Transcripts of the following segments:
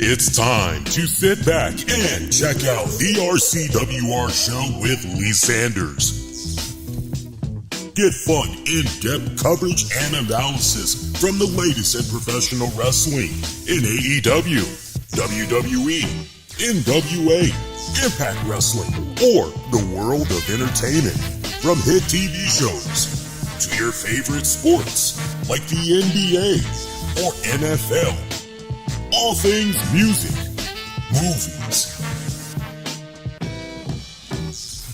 It's time to sit back and check out the RCWR show with Lee Sanders. Get fun, in-depth coverage and analysis from the latest in professional wrestling in AEW, WWE, NWA, Impact Wrestling, or the world of entertainment. From hit TV shows to your favorite sports like the NBA or NFL. All things music, movies,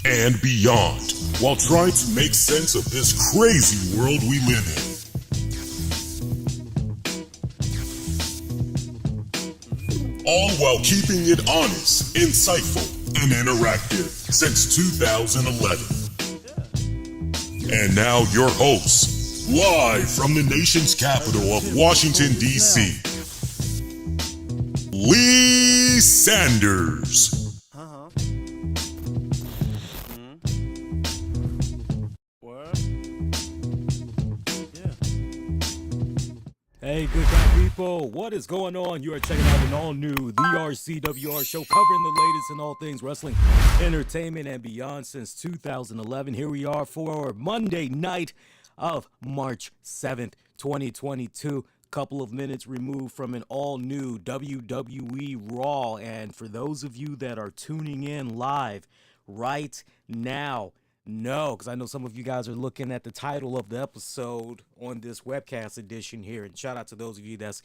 and beyond, while trying to make sense of this crazy world we live in. All while keeping it honest, insightful, and interactive since 2011. And now your hosts, live from the nation's capital of Washington, D.C., Lee Sanders. What? Yeah. Hey, good time people. What is going on? You are checking out an all-new The RCWR show covering the latest in all things wrestling, entertainment, and beyond since 2011. Here we are for Monday night of March 7th, 2022. Couple of minutes removed from an all-new WWE Raw, and for those of you that are tuning in live right now, no, because I know some of you guys are looking at the title of the episode on this webcast edition here, and shout out to those of you that's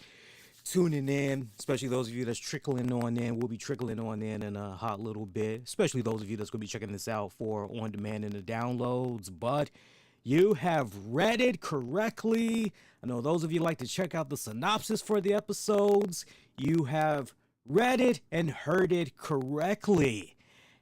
tuning in, especially those of you that's trickling on in. We'll be trickling on in a hot little bit, especially those of you that's going to be checking this out for on-demand and the downloads, but you have read it correctly. I know those of you like to check out the synopsis for the episodes. You have read it and heard it correctly,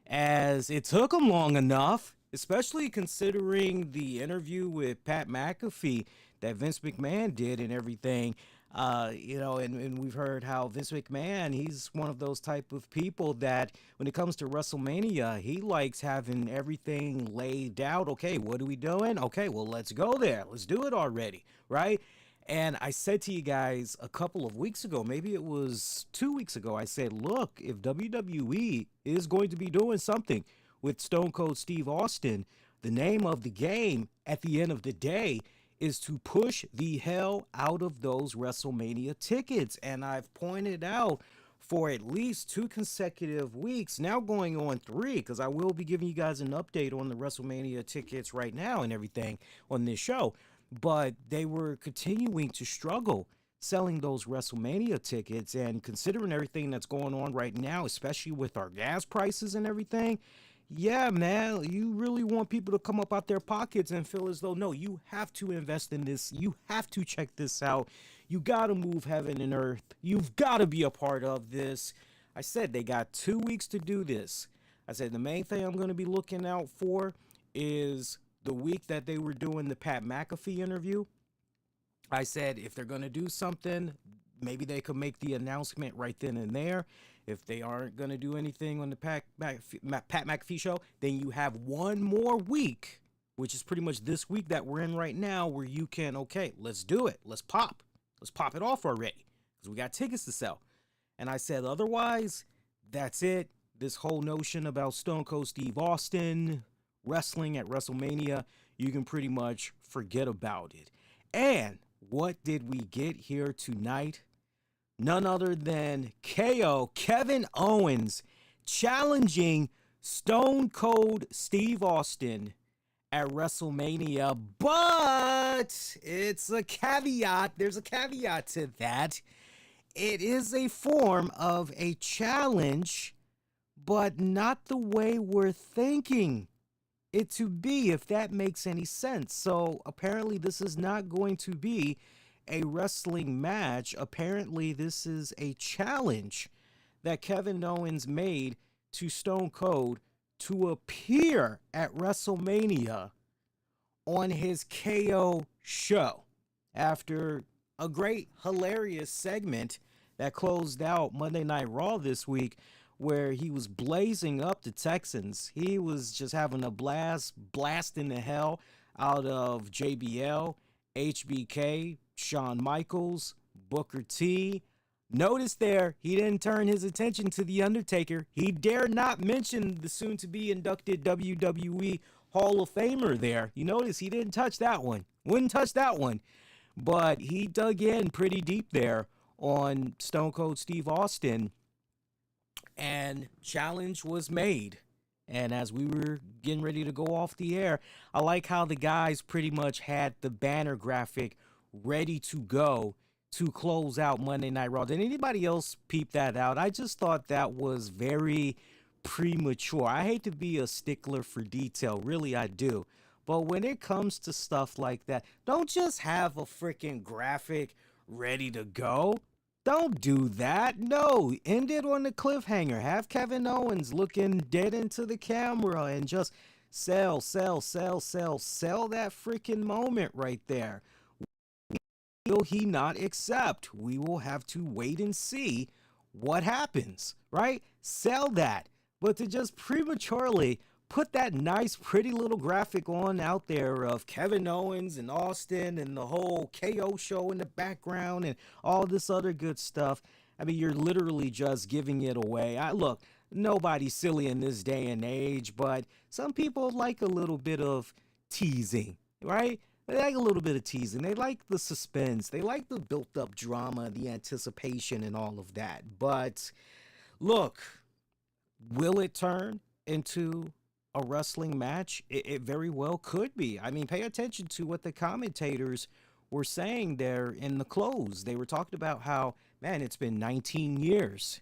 as it took them long enough, especially considering the interview with Pat McAfee that Vince McMahon did and everything. And we've heard how Vince McMahon, he's one of those type of people that when it comes to WrestleMania, he likes having everything laid out. Okay, what are we doing? Okay, well, let's go there. Let's do it already, right? And I said to you guys a couple of weeks ago, maybe it was 2 weeks ago, I said, look, if WWE is going to be doing something with Stone Cold Steve Austin, the name of the game at the end of the day is to push the hell out of those WrestleMania tickets. And I've pointed out for at least 2 consecutive weeks, now going on 3, because I will be giving you guys an update on the WrestleMania tickets right now and everything on this show. But they were continuing to struggle selling those WrestleMania tickets, and considering everything that's going on right now, especially with our gas prices and everything, yeah, man, you really want people to come up out their pockets and feel as though, no, you have to invest in this. You have to check this out. You got to move heaven and earth. You've got to be a part of this. I said they got 2 weeks to do this. I said the main thing I'm going to be looking out for is the week that they were doing the Pat McAfee interview. I said if they're going to do something, maybe they could make the announcement right then and there. If they aren't going to do anything on the Pat McAfee show, then you have one more week, which is pretty much this week that we're in right now, where you can, okay, let's do it. Let's pop. Let's pop it off already because we got tickets to sell. And I said, otherwise, that's it. This whole notion about Stone Cold Steve Austin wrestling at WrestleMania, you can pretty much forget about it. And what did we get here tonight? None other than KO, Kevin Owens, challenging Stone Cold Steve Austin at WrestleMania. But it's a caveat. There's a caveat to that. It is a form of a challenge, but not the way we're thinking it to be, if that makes any sense. So apparently this is not going to be a wrestling match. Apparently this is a challenge that Kevin Owens made to Stone Cold to appear at WrestleMania on his KO show after a great, hilarious segment that closed out Monday Night Raw this week, where he was blazing up the Texans. He was just having a blast, blasting the hell out of JBL, HBK, Shawn Michaels, Booker T. Notice there, he didn't turn his attention to The Undertaker. He dared not mention the soon-to-be inducted WWE Hall of Famer there. You notice he didn't touch that one. Wouldn't touch that one. But he dug in pretty deep there on Stone Cold Steve Austin, and challenge was made. And as we were getting ready to go off the air, I like how the guys pretty much had the banner graphic ready to go to close out Monday Night Raw. Did anybody else peep that out? I just thought that was very premature. I hate to be a stickler for detail, really I do. But when it comes to stuff like that, don't just have a freaking graphic ready to go. Don't do that. No, end it on the cliffhanger. Have Kevin Owens looking dead into the camera and just sell that freaking moment right there. Will he not accept? We will have to wait and see what happens, right? Sell that. But to just prematurely put that nice, pretty little graphic on out there of Kevin Owens and Austin and the whole KO show in the background and all this other good stuff. I mean, you're literally just giving it away. Look, nobody's silly in this day and age, but some people like a little bit of teasing, right? They like a little bit of teasing. They like the suspense. They like the built-up drama, the anticipation, and all of that. But look, will it turn into a wrestling match? It very well could be. I mean, pay attention to what the commentators were saying there in the close. They were talking about how, man, it's been 19 years.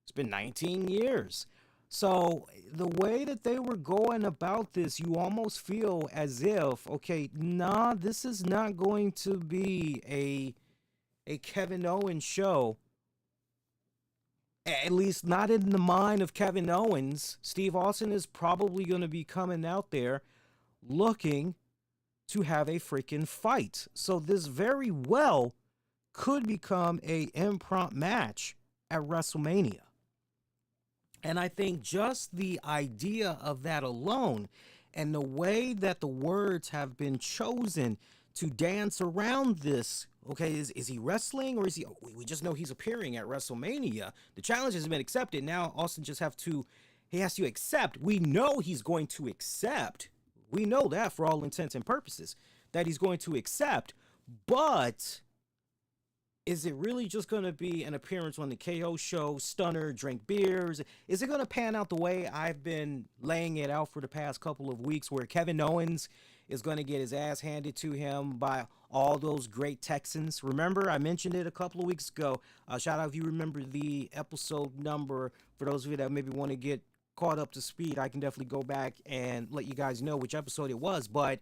It's been 19 years. So the way that they were going about this, you almost feel as if, okay, nah, this is not going to be a Kevin Owens show. At least not in the mind of Kevin Owens. Steve Austin is probably going to be coming out there looking to have a freaking fight. So this very well could become a impromptu match at WrestleMania. And I think just the idea of that alone and the way that the words have been chosen to dance around this. Okay, is he wrestling or is he? We just know he's appearing at WrestleMania. The challenge has been accepted. Now Austin just has to accept. We know he's going to accept. We know that for all intents and purposes that he's going to accept. But is it really just going to be an appearance on the KO show, stunner, drink beers? Is it going to pan out the way I've been laying it out for the past couple of weeks, where Kevin Owens is going to get his ass handed to him by all those great Texans? Remember, I mentioned it a couple of weeks ago. Shout out if you remember the episode number. For those of you that maybe want to get caught up to speed, I can definitely go back and let you guys know which episode it was. But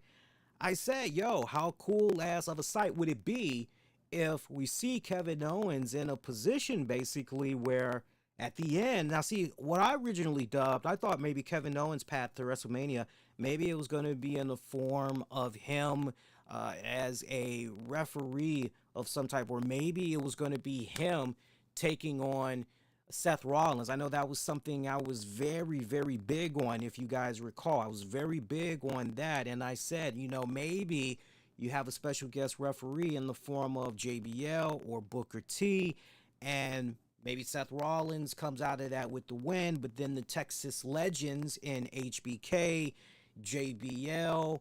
I said, yo, how cool ass of a sight would it be if we see Kevin Owens in a position basically where at the end, now see, what I originally dubbed, I thought maybe Kevin Owens' path to WrestleMania, maybe it was going to be in the form of him as a referee of some type, or maybe it was going to be him taking on Seth Rollins. I know that was something I was very, very big on, if you guys recall. I was very big on that, and I said, maybe you have a special guest referee in the form of JBL or Booker T, and maybe Seth Rollins comes out of that with the win, but then the Texas Legends in HBK, JBL,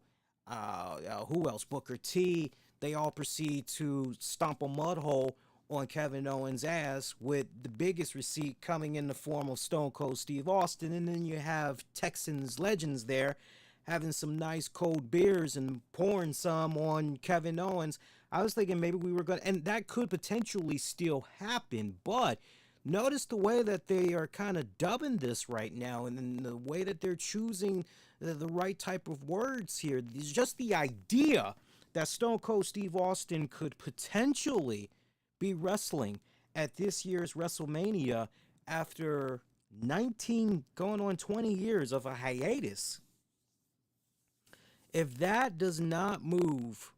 who else? Booker T. They all proceed to stomp a mud hole on Kevin Owens' ass, with the biggest receipt coming in the form of Stone Cold Steve Austin. And then you have Texans Legends there having some nice cold beers and pouring some on Kevin Owens. I was thinking maybe we were going to, and that could potentially still happen, but notice the way that they are kind of dubbing this right now, and then the way that they're choosing the right type of words here. It's just the idea that Stone Cold Steve Austin could potentially be wrestling at this year's WrestleMania after 19 going on 20 years of a hiatus. If that does not move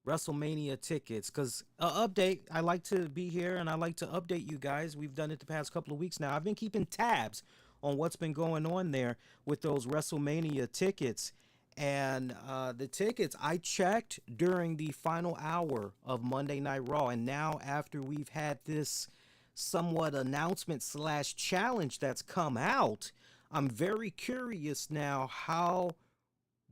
WrestleMania tickets, because update, I like to be here and I like to update you guys. We've done it the past couple of weeks now. I've been keeping tabs on what's been going on there with those WrestleMania tickets. And the tickets I checked during the final hour of Monday Night Raw, and now after we've had this somewhat announcement / challenge that's come out, I'm very curious now how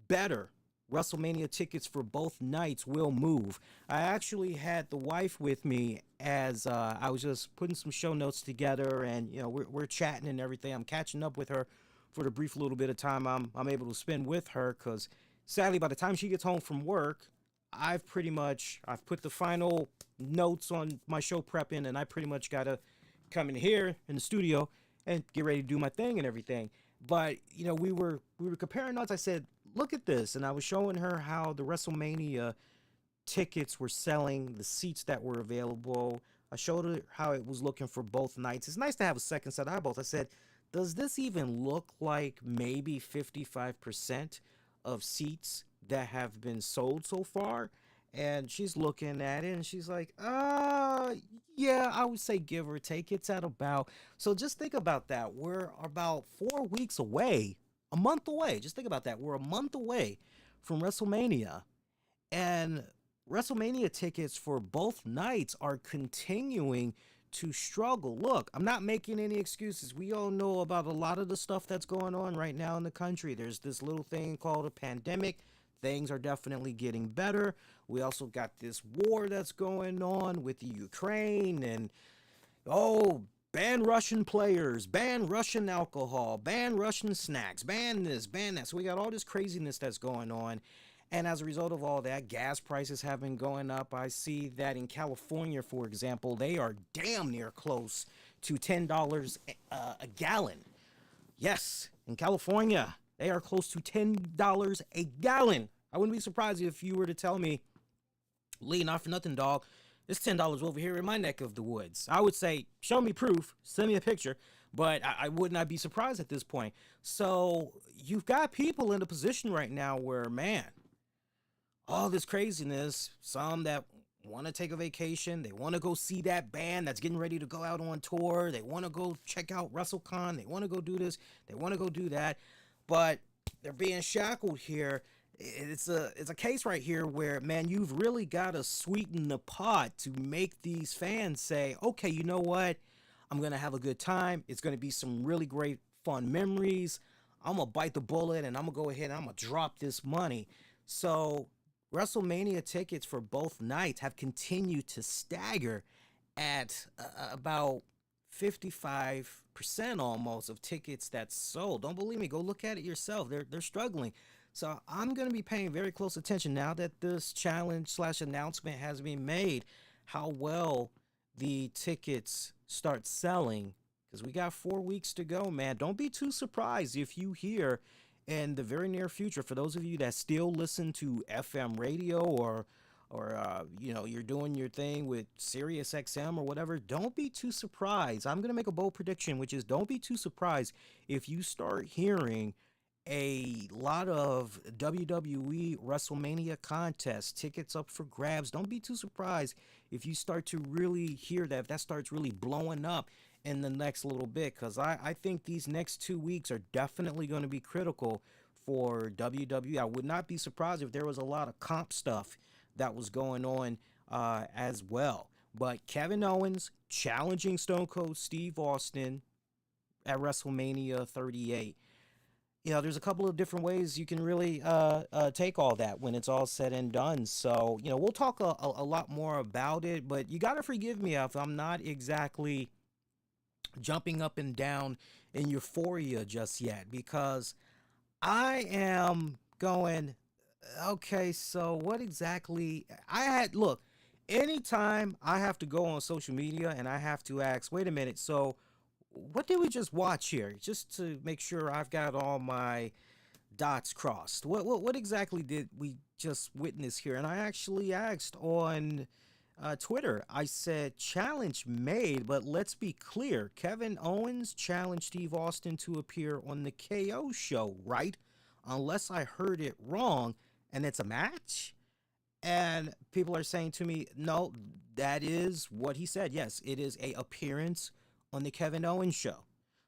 better WrestleMania tickets for both nights will move. I actually had the wife with me as I was just putting some show notes together, and we're chatting and everything. I'm catching up with her for the brief little bit of time I'm able to spend with her, because sadly by the time she gets home from work, I've put the final notes on my show prep in, and I pretty much gotta come in here in the studio and get ready to do my thing and everything. But we were comparing notes. I said, look at this, and I was showing her how the WrestleMania tickets were selling, the seats that were available. I showed her how it was looking for both nights. It's nice to have a second set of eyeballs. I said, does this even look like maybe 55% of seats that have been sold so far? And she's looking at it and she's like, yeah, I would say give or take. It's at about, so just think about that. We're about 4 weeks away, a month away. Just think about that. We're a month away from WrestleMania, and WrestleMania tickets for both nights are continuing to struggle. Look, I'm not making any excuses. We all know about a lot of the stuff that's going on right now in the country. There's this little thing called a pandemic. Things are definitely getting better. We also got this war that's going on with the Ukraine, and ban Russian players, ban Russian alcohol, ban Russian snacks, ban this, ban that. So we got all this craziness that's going on. And as a result of all that, gas prices have been going up. I see that in California, for example, they are damn near close to $10 a gallon. Yes, in California, they are close to $10 a gallon. I wouldn't be surprised if you were to tell me, Lee, not for nothing, dog, it's $10 over here in my neck of the woods. I would say, show me proof, send me a picture, but I would not be surprised at this point. So you've got people in a position right now where, man, all this craziness, some that want to take a vacation, they want to go see that band that's getting ready to go out on tour, they want to go check out WrestleCon, they want to go do this, they want to go do that, but they're being shackled here. It's a case right here where, man, you've really got to sweeten the pot to make these fans say, okay, you know what, I'm going to have a good time, it's going to be some really great fun memories, I'm going to bite the bullet and I'm going to go ahead and I'm going to drop this money. So WrestleMania tickets for both nights have continued to stagger at about 55% almost of tickets that's sold. Don't believe me, go look at it yourself. They're struggling. So I'm going to be paying very close attention now that this challenge / announcement has been made, how well the tickets start selling, because we got 4 weeks to go, man. Don't be too surprised if you hear in the very near future, for those of you that still listen to FM radio or you're doing your thing with Sirius XM or whatever, don't be too surprised. I'm going to make a bold prediction, which is don't be too surprised if you start hearing a lot of WWE Wrestlemania contests, tickets up for grabs. Don't be too surprised if you start to really hear that, if that starts really blowing up in the next little bit, because I think these next 2 weeks are definitely going to be critical for WWE. I would not be surprised if there was a lot of comp stuff that was going on as well. But Kevin Owens challenging Stone Cold Steve Austin at WrestleMania 38. You know, there's a couple of different ways you can really take all that when it's all said and done. So, you know, we'll talk a lot more about it, but you got to forgive me if I'm not exactly jumping up and down in euphoria just yet, because I am going, okay, so what exactly? Look, anytime I have to go on social media and I have to ask, wait a minute, so what did we just watch here? Just to make sure I've got all my dots crossed. What exactly did we just witness here? And I actually asked on Twitter, I said, challenge made, but let's be clear. Kevin Owens challenged Steve Austin to appear on the KO show, right? Unless I heard it wrong, and it's a match? And people are saying to me, no, that is what he said. Yes, it is a appearance on the Kevin Owens show.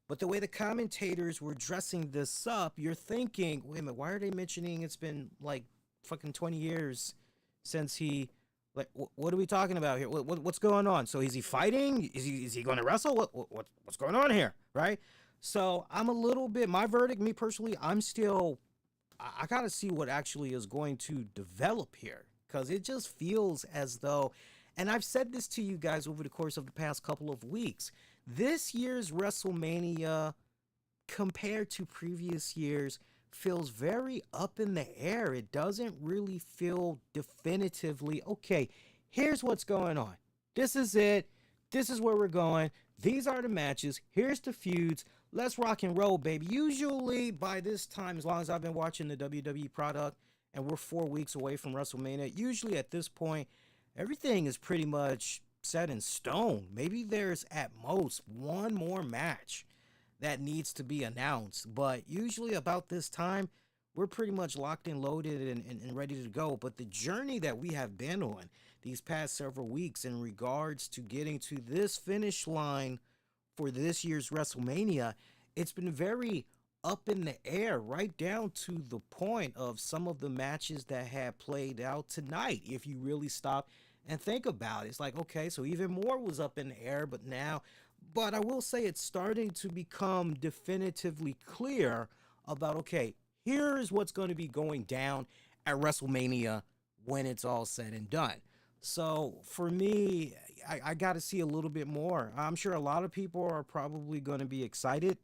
But the way the commentators were dressing this up, you're thinking, wait a minute, why are they mentioning it's been like fucking 20 years since he, like, what are we talking about here? What's going on? So is he fighting? Is he going to wrestle? What's going on here? Right? So I'm a little bit, my verdict, me personally, I'm still, I got to see what actually is going to develop here, because it just feels as though, and I've said this to you guys over the course of the past couple of weeks, this year's WrestleMania compared to previous years feels very up in the air. It doesn't really feel definitively, okay, here's what's going on. This is it. This is where we're going. These are the matches. Here's the feuds. Let's rock and roll, baby. Usually by this time, as long as I've been watching the WWE product, and we're 4 weeks away from WrestleMania, usually at this point, everything is pretty much set in stone. Maybe there's at most one more match that needs to be announced, but usually about this time, we're pretty much locked and loaded and ready to go. But the journey that we have been on these past several weeks in regards to getting to this finish line for this year's WrestleMania, it's been very up in the air, right down to the point of some of the matches that have played out tonight. If you really stop and think about it, it's like, okay, so even more was up in the air, but I will say it's starting to become definitively clear about, okay, here's what's going to be going down at WrestleMania when it's all said and done. So for me, I got to see a little bit more. I'm sure a lot of people are probably going to be excited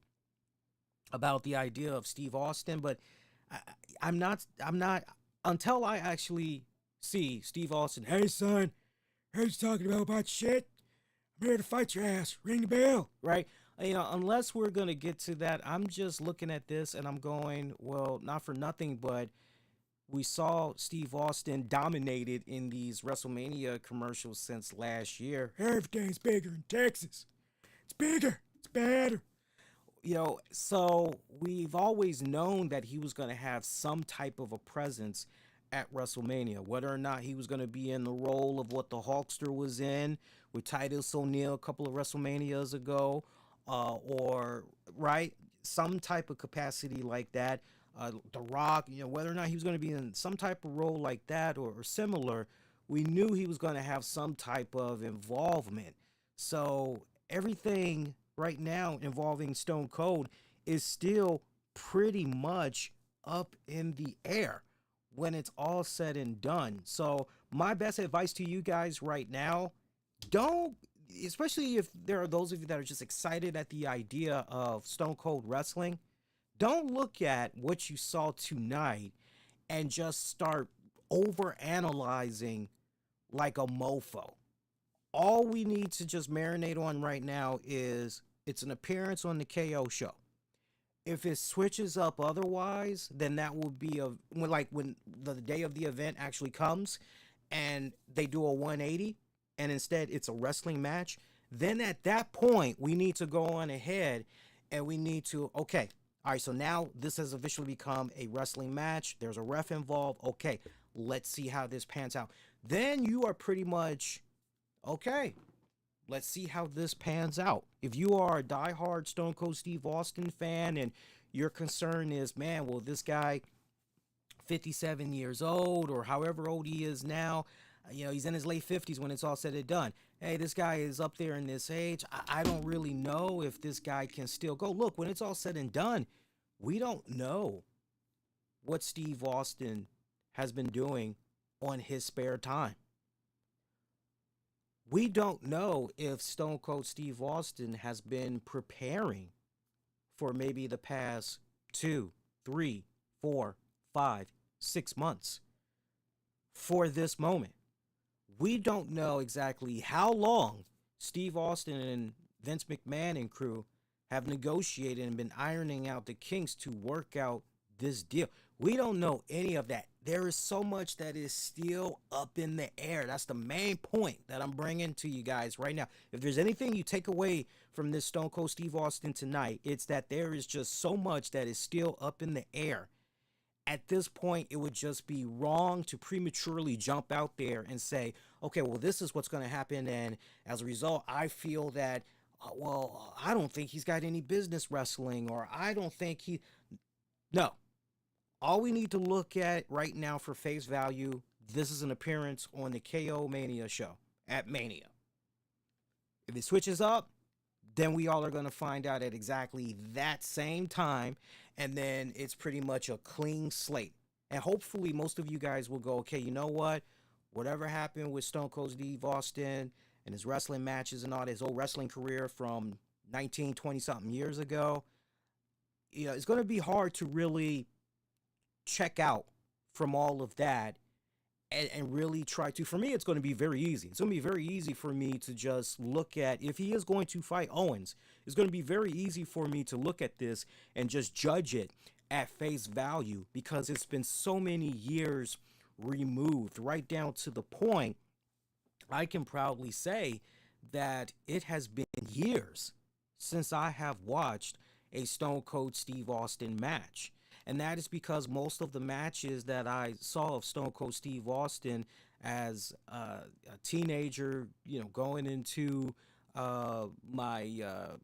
about the idea of Steve Austin, but I'm not until I actually see Steve Austin. Hey son, heard you talking about shit. I'm here to fight your ass. Ring the bell, right? You know, unless we're gonna get to that, I'm just looking at this and I'm going, well, not for nothing, but we saw Steve Austin dominated in these WrestleMania commercials since last year. Everything's bigger in Texas. It's bigger. It's better. You know, so we've always known that he was going to have some type of a presence at WrestleMania, whether or not he was going to be in the role of what the Hulkster was in with Titus O'Neil a couple of WrestleManias ago, or, right, some type of capacity like that. The Rock, you know, whether or not he was going to be in some type of role like that or similar, we knew he was going to have some type of involvement. So everything right now involving Stone Cold is still pretty much up in the air when it's all said and done. So my best advice to you guys right now, don't, especially if there are those of you that are just excited at the idea of Stone Cold wrestling, don't look at what you saw tonight and just start over analyzing like a mofo. All we need to just marinate on right now is it's an appearance on the KO show. If it switches up otherwise, then that will be when the day of the event actually comes and they do a 180 and instead it's a wrestling match, then at that point we need to go on ahead and we need to, okay, All right, so now this has officially become a wrestling match. There's a ref involved. Okay, let's see how this pans out. Then you are pretty much, okay, let's see how this pans out. If you are a diehard Stone Cold Steve Austin fan and your concern is, man, well, this guy, 57 years old or however old he is now, he's in his late 50s when it's all said and done. Hey, this guy is up there in this age. I don't really know if this guy can still go. Look, when it's all said and done, we don't know what Steve Austin has been doing on his spare time. We don't know if Stone Cold Steve Austin has been preparing for maybe the past 2, 3, 4, 5, 6 months for this moment. We don't know exactly how long Steve Austin and Vince McMahon and crew have negotiated and been ironing out the kinks to work out this deal. We don't know any of that. There is so much that is still up in the air. That's the main point that I'm bringing to you guys right now. If there's anything you take away from this Stone Cold Steve Austin tonight, it's that there is just so much that is still up in the air. At this point, it would just be wrong to prematurely jump out there and say, okay, well, this is what's going to happen. And as a result, I feel that, I don't think he's got any business wrestling, or I don't think he... No. All we need to look at right now for face value, this is an appearance on the KO Mania show at Mania. If it switches up, then we all are going to find out at exactly that same time, and then it's pretty much a clean slate. And hopefully most of you guys will go, okay, you know what? Whatever happened with Stone Cold Steve Austin and his wrestling matches and all his old wrestling career from 19, 20-something years ago, it's going to be hard to really check out from all of that and really try to. For me, it's going to be very easy. It's going to be very easy for me to just look at, if he is going to fight Owens, it's going to be very easy for me to look at this and just judge it at face value, because it's been so many years removed, right down to the point I can proudly say that it has been years since I have watched a Stone Cold Steve Austin match. And that is because most of the matches that I saw of Stone Cold Steve Austin as a teenager, going into my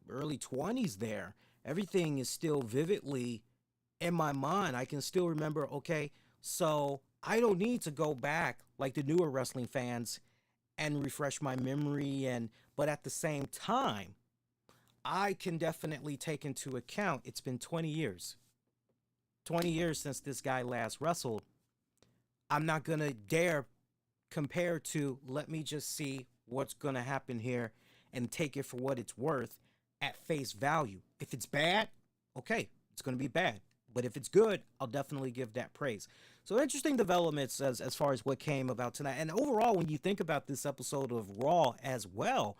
early 20s there, everything is still vividly in my mind. I can still remember, okay, so I don't need to go back like the newer wrestling fans and refresh my memory, but at the same time, I can definitely take into account it's been 20 years. 20 years since this guy last wrestled. I'm not going to dare compare to, let me just see what's going to happen here and take it for what it's worth at face value. If it's bad, okay, it's going to be bad. But if it's good, I'll definitely give that praise. So interesting developments as far as what came about tonight. And overall, when you think about this episode of Raw as well,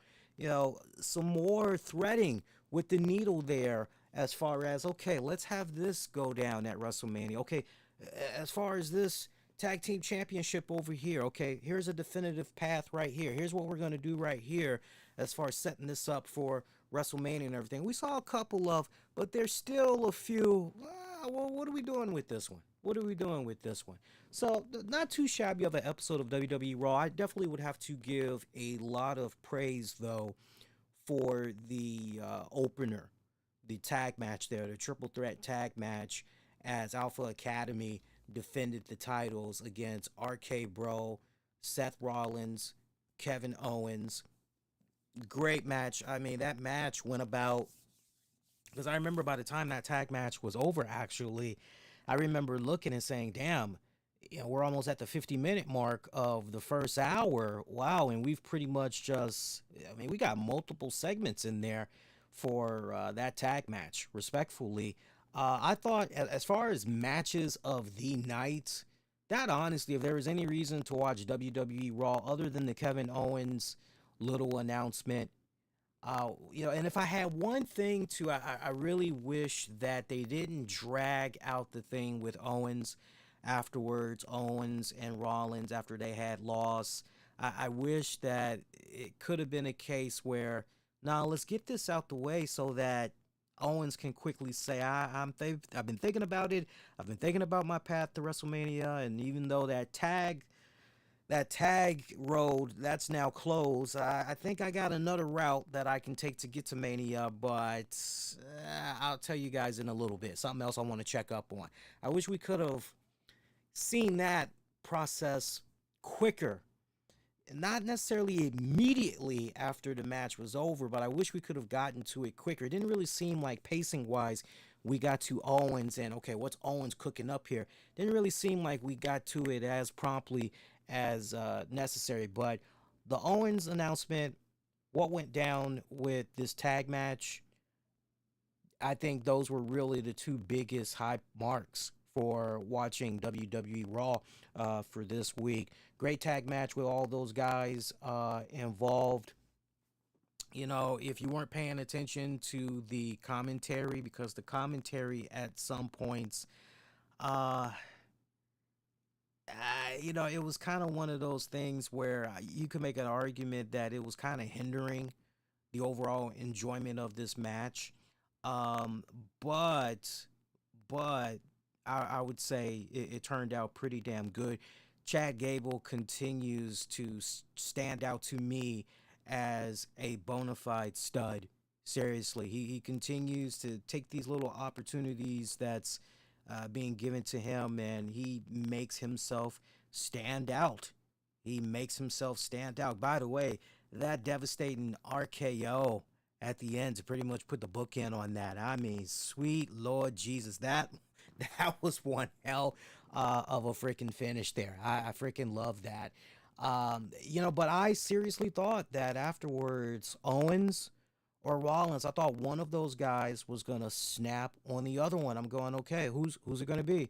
some more threading with the needle there as far as, okay, let's have this go down at WrestleMania. Okay, as far as this tag team championship over here, okay, here's a definitive path right here. Here's what we're going to do right here as far as setting this up for WrestleMania and everything. We saw a couple of, but there's still a few, well, what are we doing with this one? What are we doing with this one? So, not too shabby of an episode of WWE Raw. I definitely would have to give a lot of praise, though, for the opener, the tag match there, the triple threat tag match, as Alpha Academy defended the titles against RKBRO, Seth Rollins, Kevin Owens. Great match. I mean, that match went about, because I remember by the time that tag match was over, actually, I remember looking and saying, damn, we're almost at the 50-minute mark of the first hour. Wow, and we've pretty much we got multiple segments in there for that tag match, respectfully. I thought, as far as matches of the night, that honestly, if there was any reason to watch WWE Raw other than the Kevin Owens little announcement, and if I had one thing I really wish that they didn't drag out the thing with Owens afterwards, Owens and Rollins after they had lost. I wish that it could have been a case where, now let's get this out the way so that Owens can quickly say, I've been thinking about it. I've been thinking about my path to WrestleMania, and even though that tag road that's now closed, I think I got another route that I can take to get to Mania, but I'll tell you guys in a little bit. Something else I want to check up on. I wish we could have seen that process quicker. Not necessarily immediately after the match was over, but I wish we could have gotten to it quicker. It didn't really seem like pacing wise we got to Owens and okay, what's Owens cooking up here? Didn't really seem like we got to it as promptly as necessary. But the Owens announcement, what went down with this tag match, I think those were really the two biggest high marks for watching WWE Raw for this week. Great tag match with all those guys involved. You know, if you weren't paying attention to the commentary, because the commentary at some points, you know, it was kind of one of those things where you could make an argument that it was kind of hindering the overall enjoyment of this match. Um, but, but I would say it turned out pretty damn good. Chad Gable continues to stand out to me as a bona fide stud. Seriously, he continues to take these little opportunities that's being given to him, and he makes himself stand out. He makes himself stand out. By the way, that devastating RKO at the end to pretty much put the bookend on that. I mean, sweet Lord Jesus, that was one hell of a freaking finish there. I freaking love that. You know, but I seriously thought that afterwards, Owens or Rollins, I thought one of those guys was gonna snap on the other one. I'm going, okay, who's it gonna be?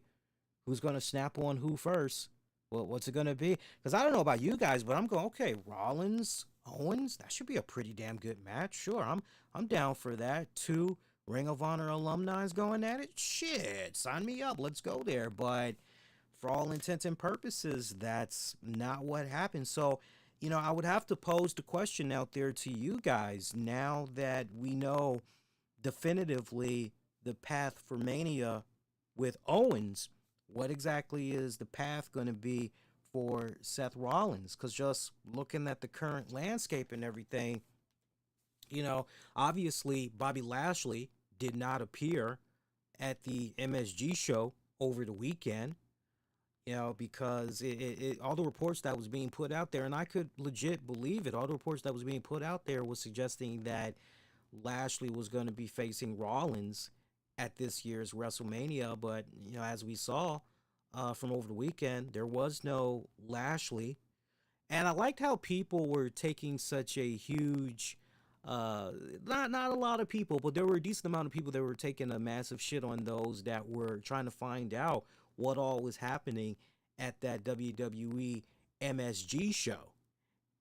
Who's gonna snap on who first? Well, what's it gonna be? Because I don't know about you guys, but I'm going, okay, Rollins, Owens, that should be a pretty damn good match. Sure, I'm down for that. Two Ring of Honor alumni's going at it. Shit, sign me up. Let's go there. But for all intents and purposes, that's not what happened. So, you know, I would have to pose the question out there to you guys now that we know definitively the path for Mania with Owens. What exactly is the path going to be for Seth Rollins? Because just looking at the current landscape and everything, you know, obviously Bobby Lashley did not appear at the MSG show over the weekend, you know, because all the reports that was being put out there, and I could legit believe it, all the reports that was being put out there was suggesting that Lashley was going to be facing Rollins at this year's WrestleMania. But, you know, as we saw from over the weekend, there was no Lashley. And I liked how people were taking such a huge, not a lot of people, but there were a decent amount of people that were taking a massive shit on those that were trying to find out what all was happening at that WWE MSG show.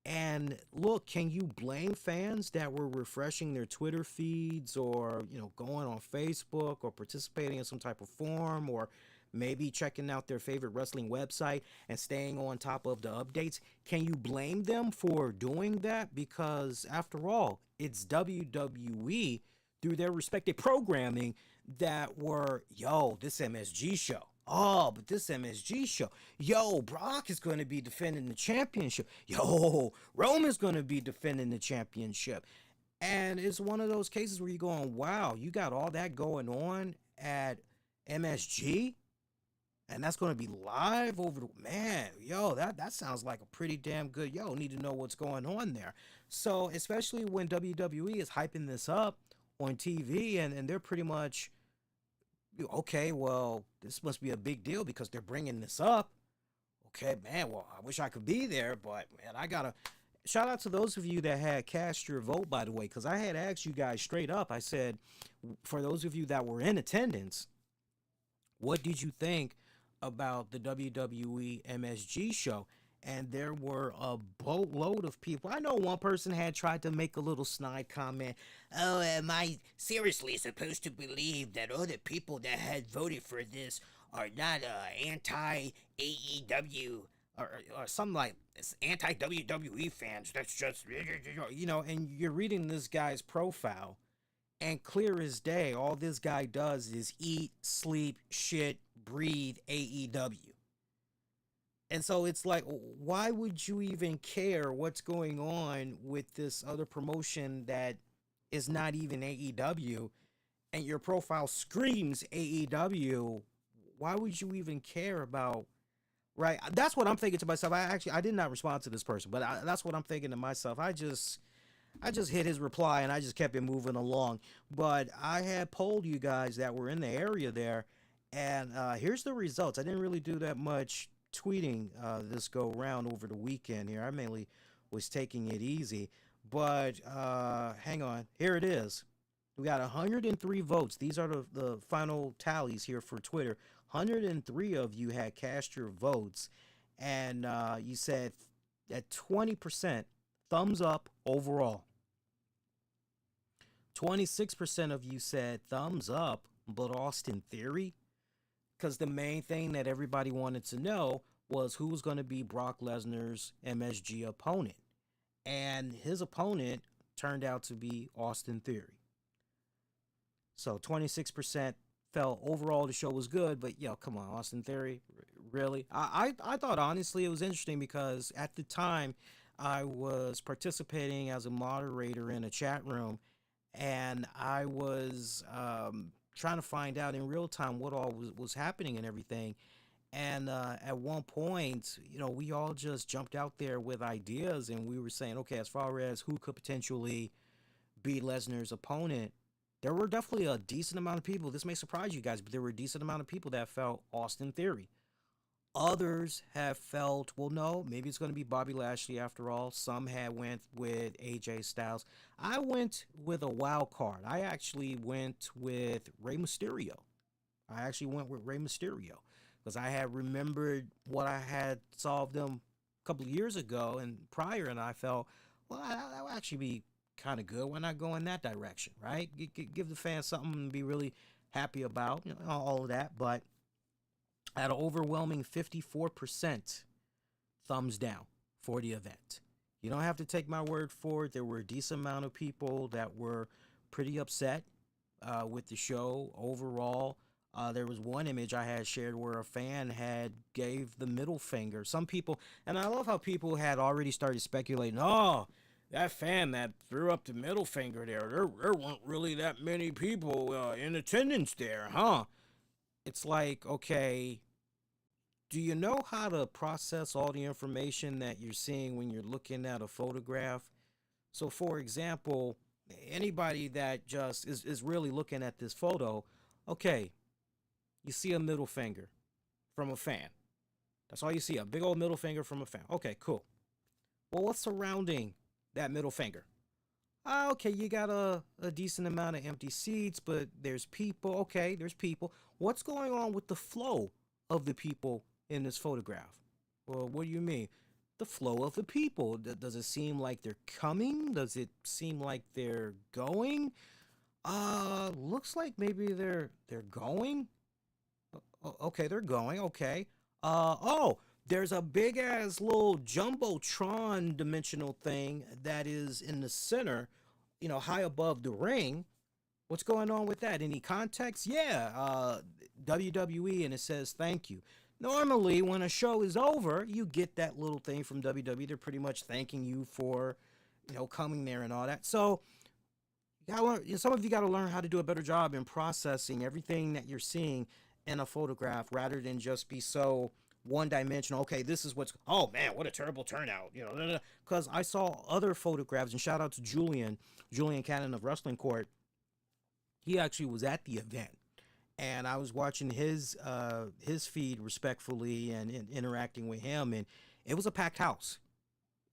And look, can you blame fans that were refreshing their Twitter feeds or, you know, going on Facebook or participating in some type of forum or maybe checking out their favorite wrestling website and staying on top of the updates? Can you blame them for doing that? Because after all, it's WWE through their respective programming that were, yo, this MSG show. Oh, but this MSG show. Yo, Brock is going to be defending the championship. Yo, Roman's going to be defending the championship. And it's one of those cases where you're going, wow, you got all that going on at MSG? And that's going to be live over the, man, yo, that sounds like a pretty damn good, yo, need to know what's going on there. So, especially when WWE is hyping this up on TV and they're pretty much, okay, well, this must be a big deal because they're bringing this up. Okay, man, well, I wish I could be there, but, man, I got to, shout out to those of you that had cast your vote, by the way, because I had asked you guys straight up. I said, for those of you that were in attendance, what did you think about the WWE MSG show? And there were a boatload of people. I know one person had tried to make a little snide comment. Oh, am I seriously supposed to believe that other people that had voted for this are not anti-AEW or something like anti-WWE fans? That's just, you know, and you're reading this guy's profile And clear as day, all this guy does is eat, sleep, shit, breathe AEW. And so it's like, why would you even care what's going on with this other promotion that is not even AEW, and your profile screams AEW? Why would you even care about, right? That's what I'm thinking to myself. I did not respond to this person, but that's what I'm thinking to myself. I just hit his reply and I just kept it moving along. But I had polled you guys that were in the area there, and here's the results. I didn't really do that much tweeting this go round over the weekend here. I mainly was taking it easy. But hang on. Here it is. We got 103 votes. These are the final tallies here for Twitter. 103 of you had cast your votes, and you said at 20% thumbs up overall. 26% of you said thumbs up, but Austin Theory, because the main thing that everybody wanted to know was who was going to be Brock Lesnar's MSG opponent, and his opponent turned out to be Austin Theory. So 26% felt overall the show was good, but yo, come on, Austin Theory, really? I thought honestly it was interesting because at the time I was participating as a moderator in a chat room, and I was trying to find out in real time what all was happening and everything. And at one point, we all just jumped out there with ideas, and we were saying, okay, as far as who could potentially be Lesnar's opponent, there were definitely a decent amount of people. This may surprise you guys, but there were a decent amount of people that felt Austin Theory. Others have felt, well, no, maybe it's going to be Bobby Lashley after all. Some had went with AJ Styles. I went with a wild card. I actually went with Rey Mysterio. Because I had remembered what I had saw of them a couple of years ago and prior, and I felt, well, that would actually be kind of good. Why not go in that direction, right? Give the fans something to be really happy about, all of that. But at an overwhelming 54% thumbs down for the event. You don't have to take my word for it. There were a decent amount of people that were pretty upset with the show overall. There was one image I had shared where a fan had gave the middle finger. Some people, and I love how people had already started speculating, oh, that fan that threw up the middle finger there weren't really that many people in attendance there, huh? It's like, okay, do you know how to process all the information that you're seeing when you're looking at a photograph? So, for example, anybody that just is really looking at this photo, okay, you see a middle finger from a fan. That's all you see, a big old middle finger from a fan. Okay, cool. Well, what's surrounding that middle finger? Okay, you got a decent amount of empty seats, but there's people. Okay, there's people. What's going on with the flow of the people in this photograph? Well, what do you mean? The flow of the people. Does it seem like they're coming? Does it seem like they're going? Looks like maybe they're going. Okay, they're going. Okay. There's a big ass little jumbotron dimensional thing that is in the center, high above the ring. What's going on with that? Any context? Yeah, WWE, and it says thank you. Normally, when a show is over, you get that little thing from WWE. They're pretty much thanking you for, coming there and all that. So, you gotta learn, some of you got to learn how to do a better job in processing everything that you're seeing in a photograph rather than just be so one-dimensional. Okay, this is what's, oh man, what a terrible turnout, because I saw other photographs, and shout out to Julian Cannon of Wrestling Court. He actually was at the event, and I was watching his feed respectfully and interacting with him, and it was a packed house.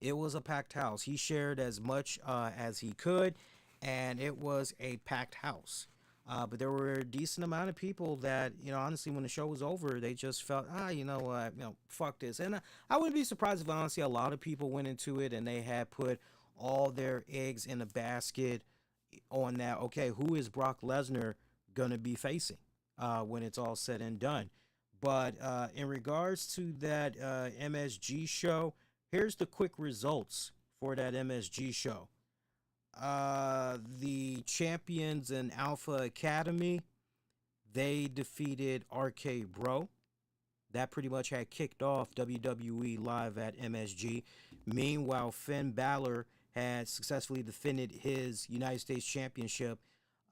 He shared as much as he could, and it was a packed house. But there were a decent amount of people that, honestly, when the show was over, they just felt, fuck this. And I wouldn't be surprised if, honestly, a lot of people went into it and they had put all their eggs in a basket on that, okay, who is Brock Lesnar going to be facing when it's all said and done. But in regards to that MSG show, here's the quick results for that MSG show. The champions in Alpha Academy, they defeated RKBRO. That pretty much had kicked off WWE Live at MSG. Meanwhile, Finn Balor had successfully defended his United States Championship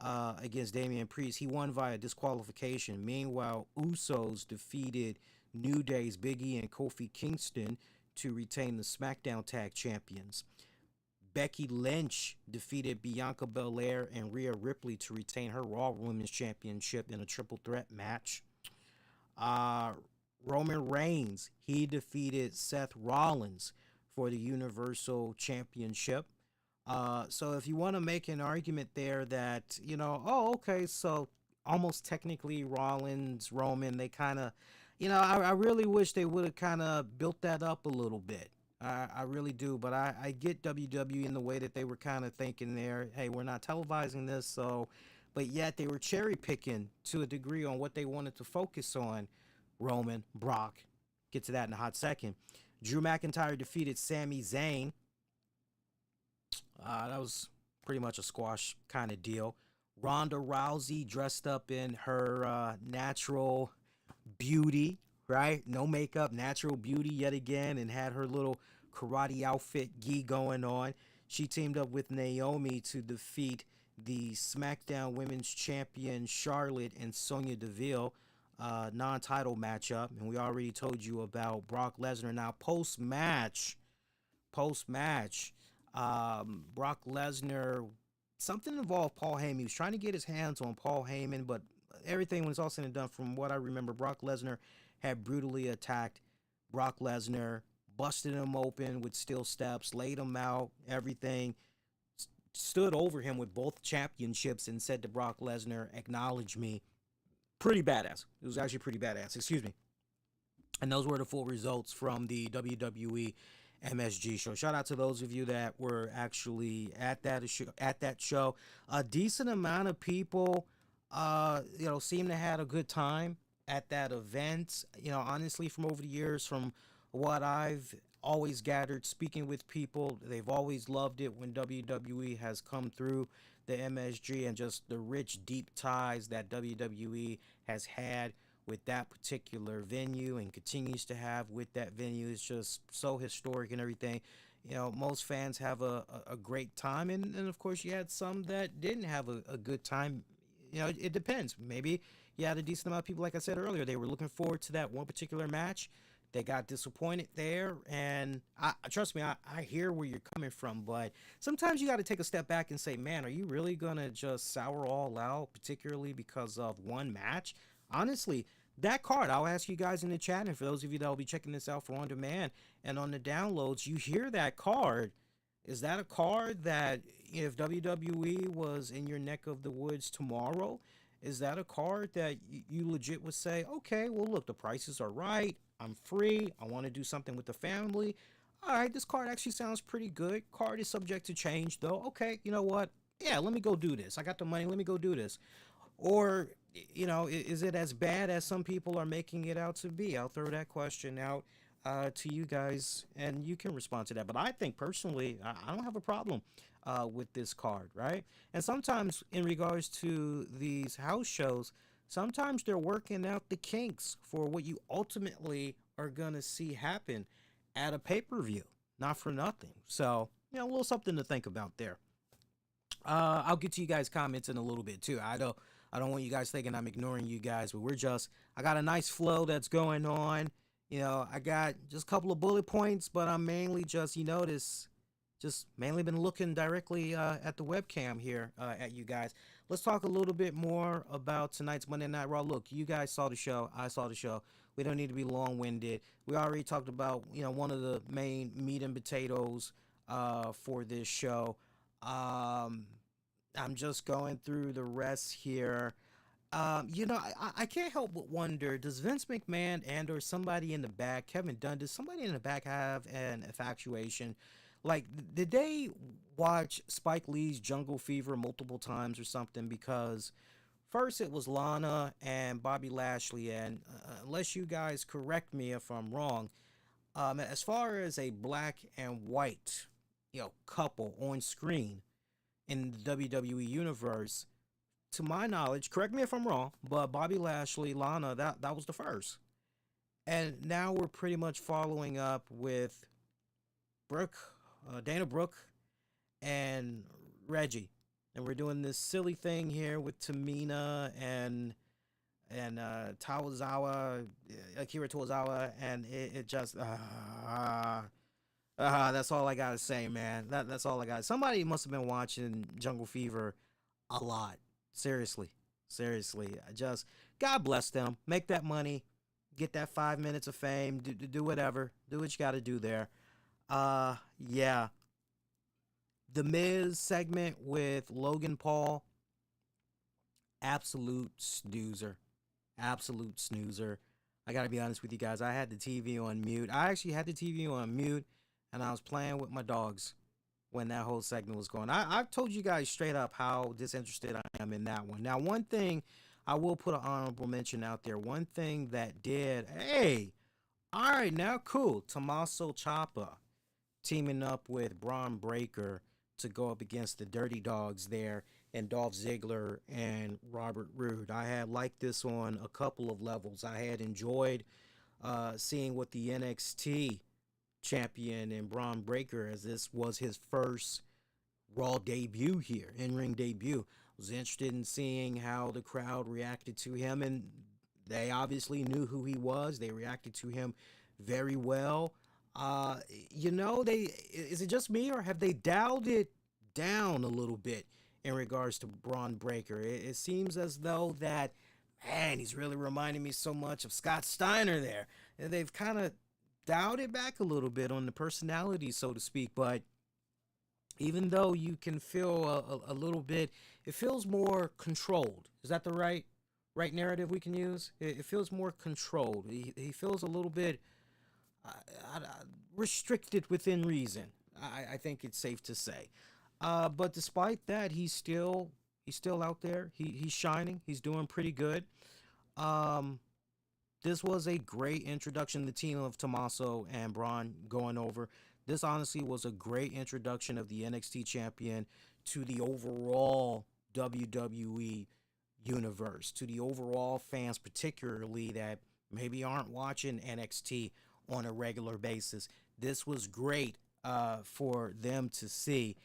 against Damian Priest. He won via disqualification. Meanwhile, Usos defeated New Day's Big E and Kofi Kingston to retain the SmackDown Tag Champions. Becky Lynch defeated Bianca Belair and Rhea Ripley to retain her Raw Women's Championship in a triple threat match. Roman Reigns, he defeated Seth Rollins for the Universal Championship. So if you want to make an argument there that, oh, okay, so almost technically Rollins, Roman, they kind of, I really wish they would have kind of built that up a little bit. I really do, but I get WWE in the way that they were kind of thinking there, hey, we're not televising this, but yet they were cherry picking to a degree on what they wanted to focus on. Roman, Brock, get to that in a hot second. Drew McIntyre defeated Sami Zayn. That was pretty much a squash kind of deal. Ronda Rousey dressed up in her natural beauty, right? No makeup, natural beauty yet again, and had her little karate outfit gi going on. She teamed up with Naomi to defeat the SmackDown Women's Champion Charlotte and Sonya Deville, non-title matchup. And we already told you about Brock Lesnar. Now, post-match, Brock Lesnar, something involved Paul Heyman. He was trying to get his hands on Paul Heyman, but everything was all said and done, from what I remember, Brock Lesnar had brutally attacked Brock Lesnar, busted him open with steel steps, laid him out, everything, stood over him with both championships and said to Brock Lesnar, acknowledge me. Pretty badass. It was actually pretty badass, excuse me. And those were the full results from the WWE MSG show. Shout out to those of you that were actually at that show. A decent amount of people seem to have a good time at that event. Honestly, from over the years, from what I've always gathered, speaking with people, they've always loved it when WWE has come through the MSG, and just the rich, deep ties that WWE has had with that particular venue and continues to have with that venue is just so historic and everything. Most fans have a great time, and of course you had some that didn't have a good time. It depends. Maybe you had a decent amount of people, like I said earlier, they were looking forward to that one particular match. They got disappointed there, and trust me, I hear where you're coming from, but sometimes you got to take a step back and say, man, are you really going to just sour all out, particularly because of one match? Honestly, that card, I'll ask you guys in the chat, and for those of you that will be checking this out for on demand and on the downloads, you hear that card. Is that a card that if WWE was in your neck of the woods tomorrow, is that a card that you legit would say, okay, well, look, the prices are right. I'm free. I want to do something with the family. All right, this card actually sounds pretty good. Card is subject to change, though. Okay, you know what? Yeah, let me go do this. I got the money. Let me go do this. Or, is it as bad as some people are making it out to be? I'll throw that question out to you guys, and you can respond to that. But I think, personally, I don't have a problem with this card, right? And sometimes, in regards to these house shows, sometimes they're working out the kinks for what you ultimately are going to see happen at a pay-per-view. Not for nothing. So, a little something to think about there. I'll get to you guys' comments in a little bit, too. I don't want you guys thinking I'm ignoring you guys, but I got a nice flow that's going on. I got just a couple of bullet points, but I'm mainly mainly been looking directly at the webcam here at you guys. Let's talk a little bit more about tonight's Monday Night Raw. Look, you guys saw the show. I saw the show. We don't need to be long-winded. We already talked about, one of the main meat and potatoes for this show. I'm just going through the rest here. I can't help but wonder, does Vince McMahon and or somebody in the back, Kevin Dunn, does somebody in the back have an infatuation? Like, did they watch Spike Lee's Jungle Fever multiple times or something? Because first it was Lana and Bobby Lashley, and unless you guys correct me if I'm wrong, as far as a black and white, couple on screen, in the WWE universe. To my knowledge, correct me if I'm wrong, but Bobby Lashley, Lana, that was the first. And now we're pretty much following up with Brooke, Dana Brooke, and Reggie. And we're doing this silly thing here with Tamina and Tozawa, Akira Tozawa, and it just that's all I gotta say, man. That's all I got. Somebody must have been watching Jungle Fever a lot. Seriously, seriously. Just God bless them. Make that money, get that 5 minutes of fame, do whatever, do what you got to do there. Yeah. The Miz segment with Logan Paul, absolute snoozer. Absolute snoozer. I gotta be honest with you guys. I had the TV on mute. I actually had the TV on mute, and I was playing with my dogs when that whole segment was going. I've told you guys straight up how disinterested I am in that one. Now, one thing I will put an honorable mention out there. One thing that did, hey, all right, now cool. Tommaso Ciampa teaming up with Braun Breaker to go up against the Dirty Dogs there, and Dolph Ziggler and Robert Roode. I had liked this on a couple of levels. I had enjoyed seeing what the NXT champion and Braun Breaker, as this was his first Raw debut here, in-ring debut. Was interested in seeing how the crowd reacted to him, and they obviously knew who he was. They reacted to him very well. Is it just me, or have they dialed it down a little bit in regards to Braun Breaker? It seems as though that, man, he's really reminding me so much of Scott Steiner there. And they've kind of dialed it back a little bit on the personality, so to speak. But even though you can feel a little bit, it feels more controlled. Is that the right narrative we can use? It feels more controlled. He feels a little bit restricted within reason. I think it's safe to say. But despite that, he's still out there. He's shining. He's doing pretty good. This was a great introduction, the team of Tommaso and Braun going over. This honestly was a great introduction of the NXT champion to the overall WWE universe, to the overall fans, particularly that maybe aren't watching NXT on a regular basis. This was great for them to see.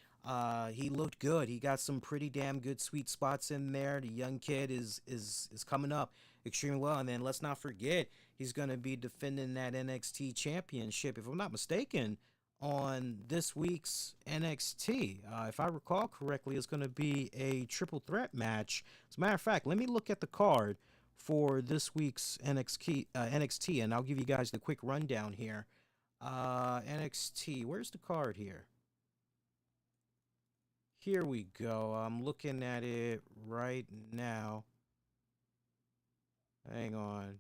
He looked good. He got some pretty damn good sweet spots in there. The young kid is coming up extremely well. And then let's not forget, he's going to be defending that NXT championship, if I'm not mistaken, on this week's NXT. If I recall correctly, it's going to be a triple threat match. As a matter of fact, let me look at the card for this week's NXT, and I'll give you guys the quick rundown here. NXT, where's the card here? Here we go. I'm looking at it right now. Hang on.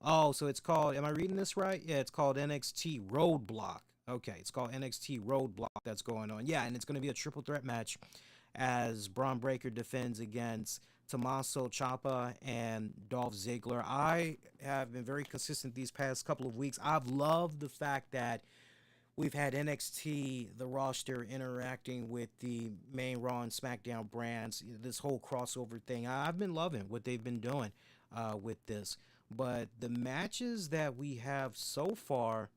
Oh, so it's called, am I reading this right? Yeah, it's called NXT Roadblock. Okay, it's called NXT Roadblock that's going on. Yeah, and it's going to be a triple threat match as Braun Breaker defends against Tommaso Ciampa and Dolph Ziggler. I have been very consistent these past couple of weeks. I've loved the fact that we've had NXT, the roster, interacting with the main Raw and SmackDown brands, this whole crossover thing. I've been loving what they've been doing with this. But the matches that we have so far,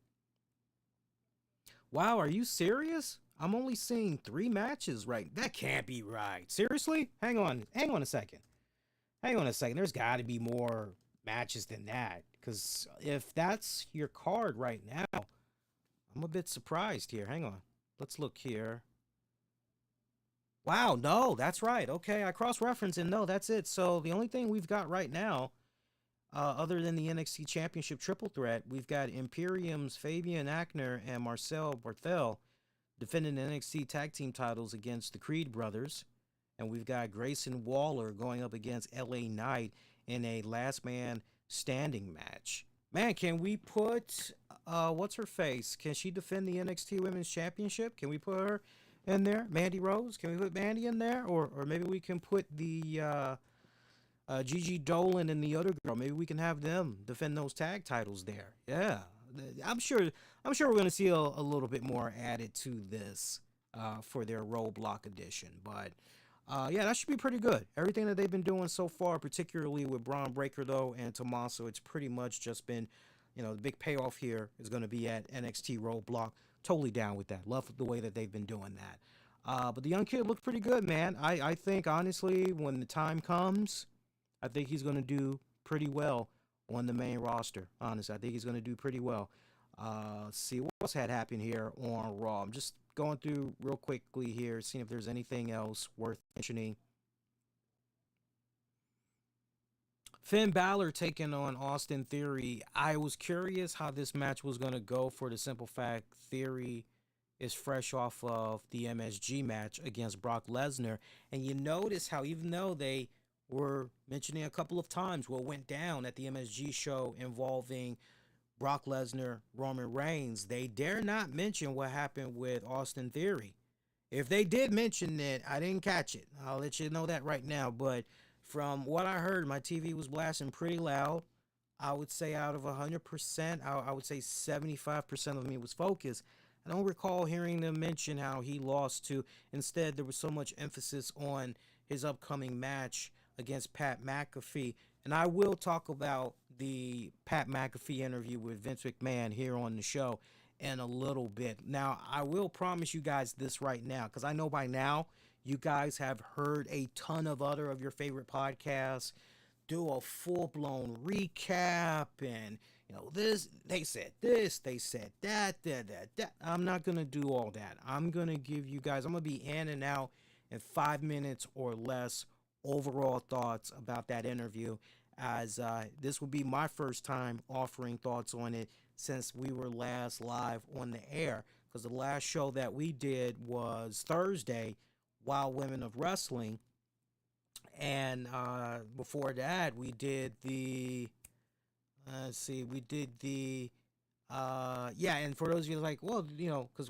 wow, are you serious? I'm only seeing 3 matches right. That can't be right. Seriously? Hang on a second. There's got to be more matches than that. Because if that's your card right now, I'm a bit surprised here. Hang on. Let's look here. Wow, no, that's right. Okay, I cross-referenced and no, that's it. So the only thing we've got right now, other than the NXT Championship Triple Threat, we've got Imperium's Fabian Aichner and Marcel Barthel defending the NXT Tag Team titles against the Creed Brothers. And we've got Grayson Waller going up against LA Knight in a last man standing match. Man, can we put, what's her face? Can she defend the NXT Women's Championship? Can we put her in there? Mandy Rose? Can we put Mandy in there? Or maybe we can put the Gigi Dolan and the other girl. Maybe we can have them defend those tag titles there. Yeah. I'm sure we're going to see a little bit more added to this. for their Roadblock edition. But yeah, that should be pretty good. Everything that they've been doing so far, particularly with Braun Breaker though and Tommaso, it's pretty much just been, the big payoff here is going to be at NXT Roadblock. Totally down with that. Love the way that they've been doing that. But the young kid looked pretty good, man. I think honestly, when the time comes, I think he's going to do pretty well on the main roster. Honestly, I think he's going to do pretty well. See what else had happened here on Raw. I'm just going through real quickly here, seeing if there's anything else worth mentioning. Finn Balor taking on Austin Theory. I was curious how this match was going to go for the simple fact Theory is fresh off of the MSG match against Brock Lesnar. And you notice how even though they were mentioning a couple of times what went down at the MSG show involving Brock Lesnar, Roman Reigns, they dare not mention what happened with Austin Theory. If they did mention it, I didn't catch it. I'll let you know that right now. But from what I heard, my TV was blasting pretty loud. I would say out of 100%, I would say 75% of me was focused. I don't recall hearing them mention how he lost to. Instead, there was so much emphasis on his upcoming match against Pat McAfee. And I will talk about the Pat McAfee interview with Vince McMahon here on the show in a little bit. Now, I will promise you guys this right now, because I know by now you guys have heard a ton of other of your favorite podcasts do a full-blown recap and, this, they said that. I'm not going to do all that. I'm going to give you guys, I'm going to be in and out in 5 minutes or less overall thoughts about that interview, as this will be my first time offering thoughts on it since we were last live on the air, because the last show that we did was Thursday, Wild Women of Wrestling, and before that we did the and for those of you like, well, because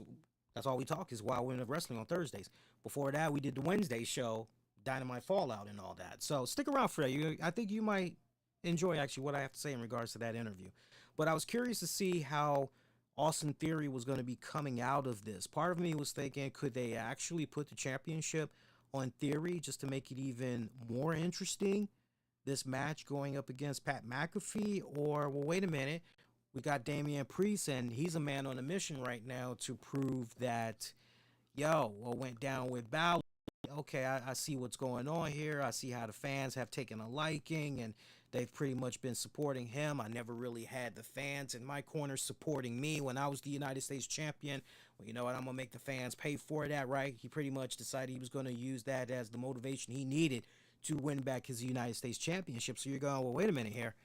that's all we talk is Wild Women of Wrestling on Thursdays. Before that we did the Wednesday show, Dynamite Fallout and all that. So stick around for that. I think you might enjoy actually what I have to say in regards to that interview. But I was curious to see how Austin Theory was going to be coming out of this. Part of me was thinking, could they actually put the championship on Theory just to make it even more interesting, this match going up against Pat McAfee? Or, well, wait a minute, we got Damian Priest and he's a man on a mission right now to prove that, what went down with Balor. Okay, I see what's going on here. I see how the fans have taken a liking and they've pretty much been supporting him. I never really had the fans in my corner supporting me when I was the United States champion. Well, you know what? I'm going to make the fans pay for that, right? He pretty much decided he was going to use that as the motivation he needed to win back his United States championship. So you're going, well, wait a minute here.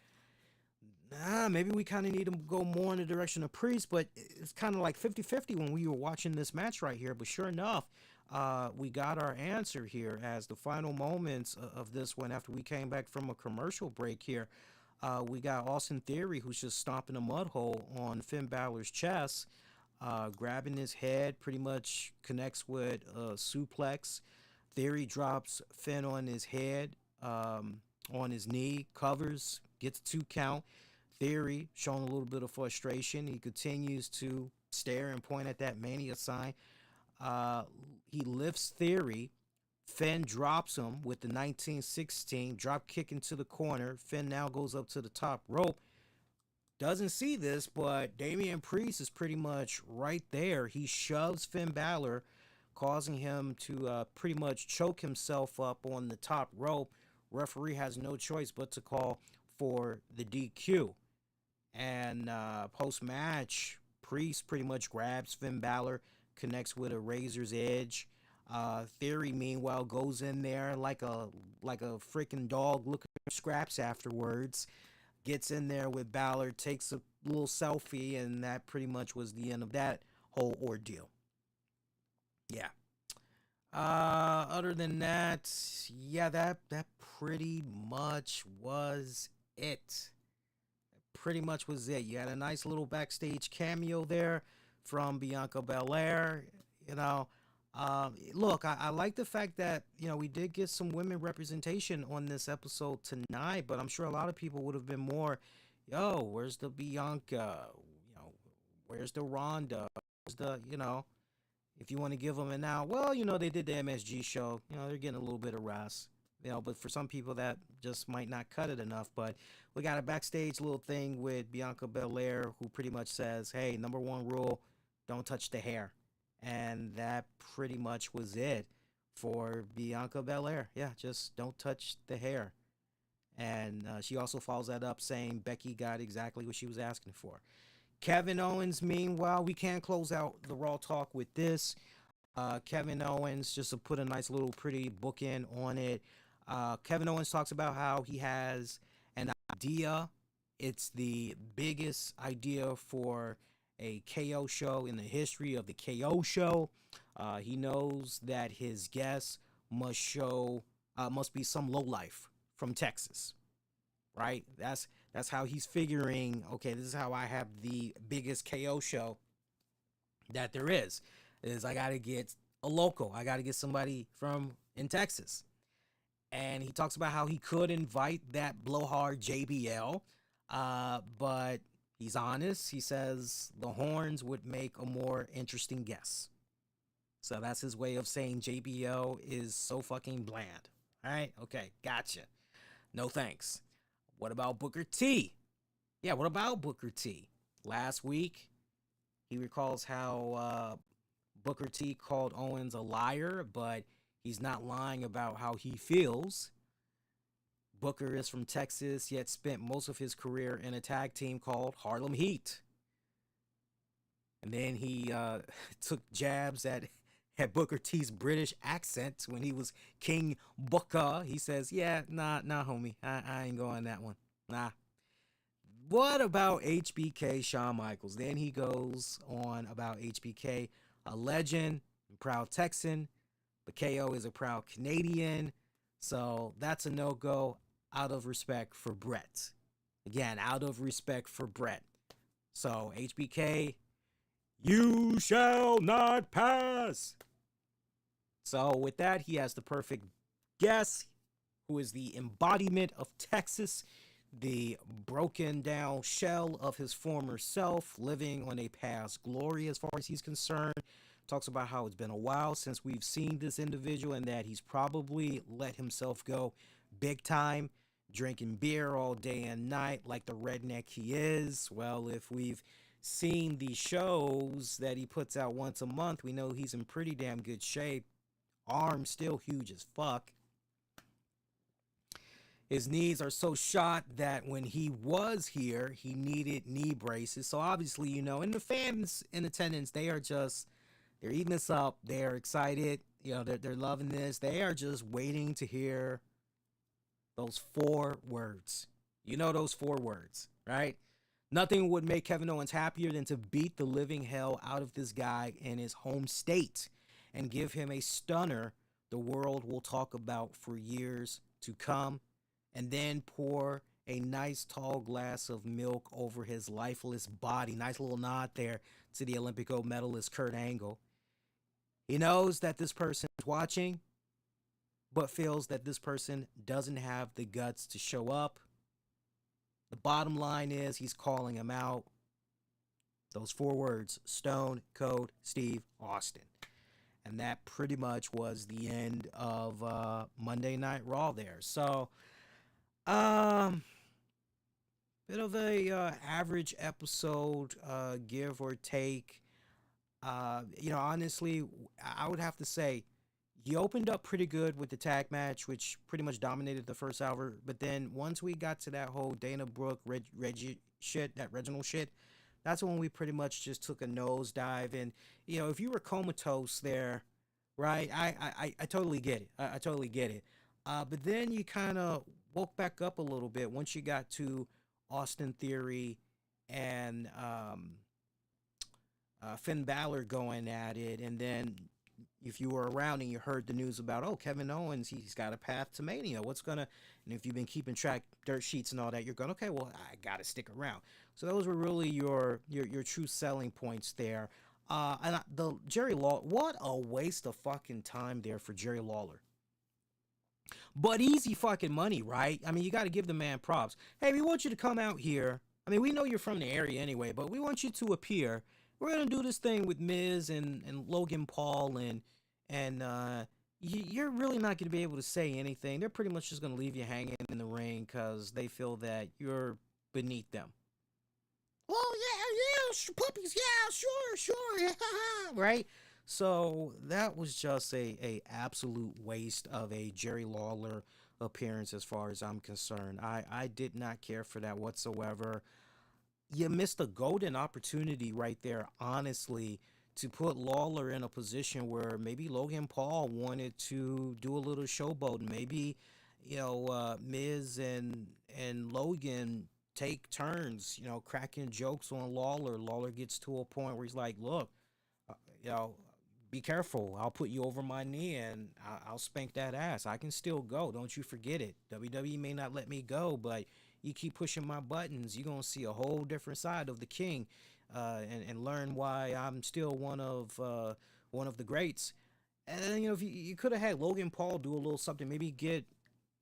Maybe we kind of need to go more in the direction of Priest, but it's kind of like 50-50 when we were watching this match right here. But sure enough, we got our answer here as the final moments of this one after we came back from a commercial break here. We got Austin Theory, who's just stomping a mud hole on Finn Balor's chest, grabbing his head, pretty much connects with a suplex. Theory drops Finn on his head, on his knee, covers, gets a 2 count. Theory showing a little bit of frustration. He continues to stare and point at that Mania sign. He lifts Theory. Finn drops him with the 1916 drop kick into the corner. Finn now goes up to the top rope. Doesn't see this, but Damian Priest is pretty much right there. He shoves Finn Balor, causing him to pretty much choke himself up on the top rope. Referee has no choice but to call for the DQ. And post-match, Priest pretty much grabs Finn Balor, connects with a razor's edge. Theory, meanwhile, goes in there like a freaking dog looking for scraps afterwards. Gets in there with Balor, takes a little selfie, and that pretty much was the end of that whole ordeal. Yeah. Other than that, yeah, that pretty much was it. Pretty much was it. You had a nice little backstage cameo there from Bianca Belair. Look, I like the fact that, we did get some women representation on this episode tonight, but I'm sure a lot of people would have been more, where's the Bianca? Where's the Ronda? Where's the, if you want to give them an out, well, they did the MSG show. They're getting a little bit of rest. But for some people that just might not cut it enough. But we got a backstage little thing with Bianca Belair, who pretty much says, hey, number one rule, don't touch the hair. And that pretty much was it for Bianca Belair. Yeah, just don't touch the hair. And she also follows that up saying Becky got exactly what she was asking for. Kevin Owens, meanwhile, we can close out the Raw talk with this. Kevin Owens, just to put a nice little pretty bookend on it. Kevin Owens talks about how he has an idea. It's the biggest idea for a KO show in the history of the KO show. He knows that his guest must be some lowlife from Texas, right? That's how he's figuring, okay, this is how I have the biggest KO show that there is I got to get a local. I got to get somebody from in Texas. And he talks about how he could invite that blowhard JBL, but he's honest. He says the horns would make a more interesting guest. So that's his way of saying JBL is so fucking bland. All right? Okay, gotcha. No thanks. What about Booker T? Yeah, what about Booker T? Last week, he recalls how Booker T called Owens a liar, but he's not lying about how he feels. Booker is from Texas, yet spent most of his career in a tag team called Harlem Heat. And then he took jabs at Booker T's British accent when he was King Booker. He says, yeah, nah, homie. I ain't going that one. Nah. What about HBK Shawn Michaels? Then he goes on about HBK, a legend, a proud Texan. But KO is a proud Canadian. So that's a no-go out of respect for Brett. Again, out of respect for Brett. So HBK, you shall not pass. So with that, he has the perfect guest, who is the embodiment of Texas, the broken down shell of his former self, living on a past glory as far as he's concerned. Talks about how it's been a while since we've seen this individual and that he's probably let himself go big time, drinking beer all day and night like the redneck he is. Well, if we've seen the shows that he puts out once a month, we know he's in pretty damn good shape. Arms still huge as fuck. His knees are so shot that when he was here, he needed knee braces. So obviously, and the fans in attendance, they're eating this up. They're excited. They're loving this. They are just waiting to hear those 4 words. Those 4 words, right? Nothing would make Kevin Owens happier than to beat the living hell out of this guy in his home state and give him a stunner the world will talk about for years to come, and then pour a nice tall glass of milk over his lifeless body. Nice little nod there to the Olympic gold medalist Kurt Angle. He knows that this person is watching, but feels that this person doesn't have the guts to show up. The bottom line is he's calling him out. Those 4 words, Stone Cold Steve Austin. And that pretty much was the end of Monday Night Raw there. So, bit of a average episode, give or take. Honestly, I would have to say you opened up pretty good with the tag match, which pretty much dominated the first hour. But then once we got to that whole Dana Brooke, Reggie shit, that Reginald shit, that's when we pretty much just took a nosedive. And, if you were comatose there, right, I totally get it. I totally get it. But then you kind of woke back up a little bit once you got to Austin Theory and Finn Balor going at it. And then if you were around and you heard the news about, Kevin Owens, he's got a path to Mania. And if you've been keeping track, dirt sheets and all that, you're going, okay, well, I got to stick around. So those were really your true selling points there. The Jerry Lawler, what a waste of fucking time there for Jerry Lawler. But easy fucking money, right? I mean, you got to give the man props. Hey, we want you to come out here. I mean, we know you're from the area anyway, but we want you to appear. we're gonna do this thing with Miz and Logan Paul, and you're really not gonna be able to say anything. They're pretty much just gonna leave you hanging in the ring because they feel that you're beneath them. Well, yeah, puppies, yeah, sure, yeah, right? So that was just a absolute waste of a Jerry Lawler appearance as far as I'm concerned. I did not care for that whatsoever. You missed a golden opportunity right there, honestly, to put Lawler in a position where maybe Logan Paul wanted to do a little showboat. Maybe, Miz and Logan take turns, cracking jokes on Lawler. Lawler gets to a point where he's like, look, uh, you know, be careful. I'll put you over my knee and I'll spank that ass. I can still go. Don't you forget it. WWE may not let me go, but you keep pushing my buttons, you're going to see a whole different side of the king, and learn why I'm still one of the greats. And, if you could have had Logan Paul do a little something, maybe get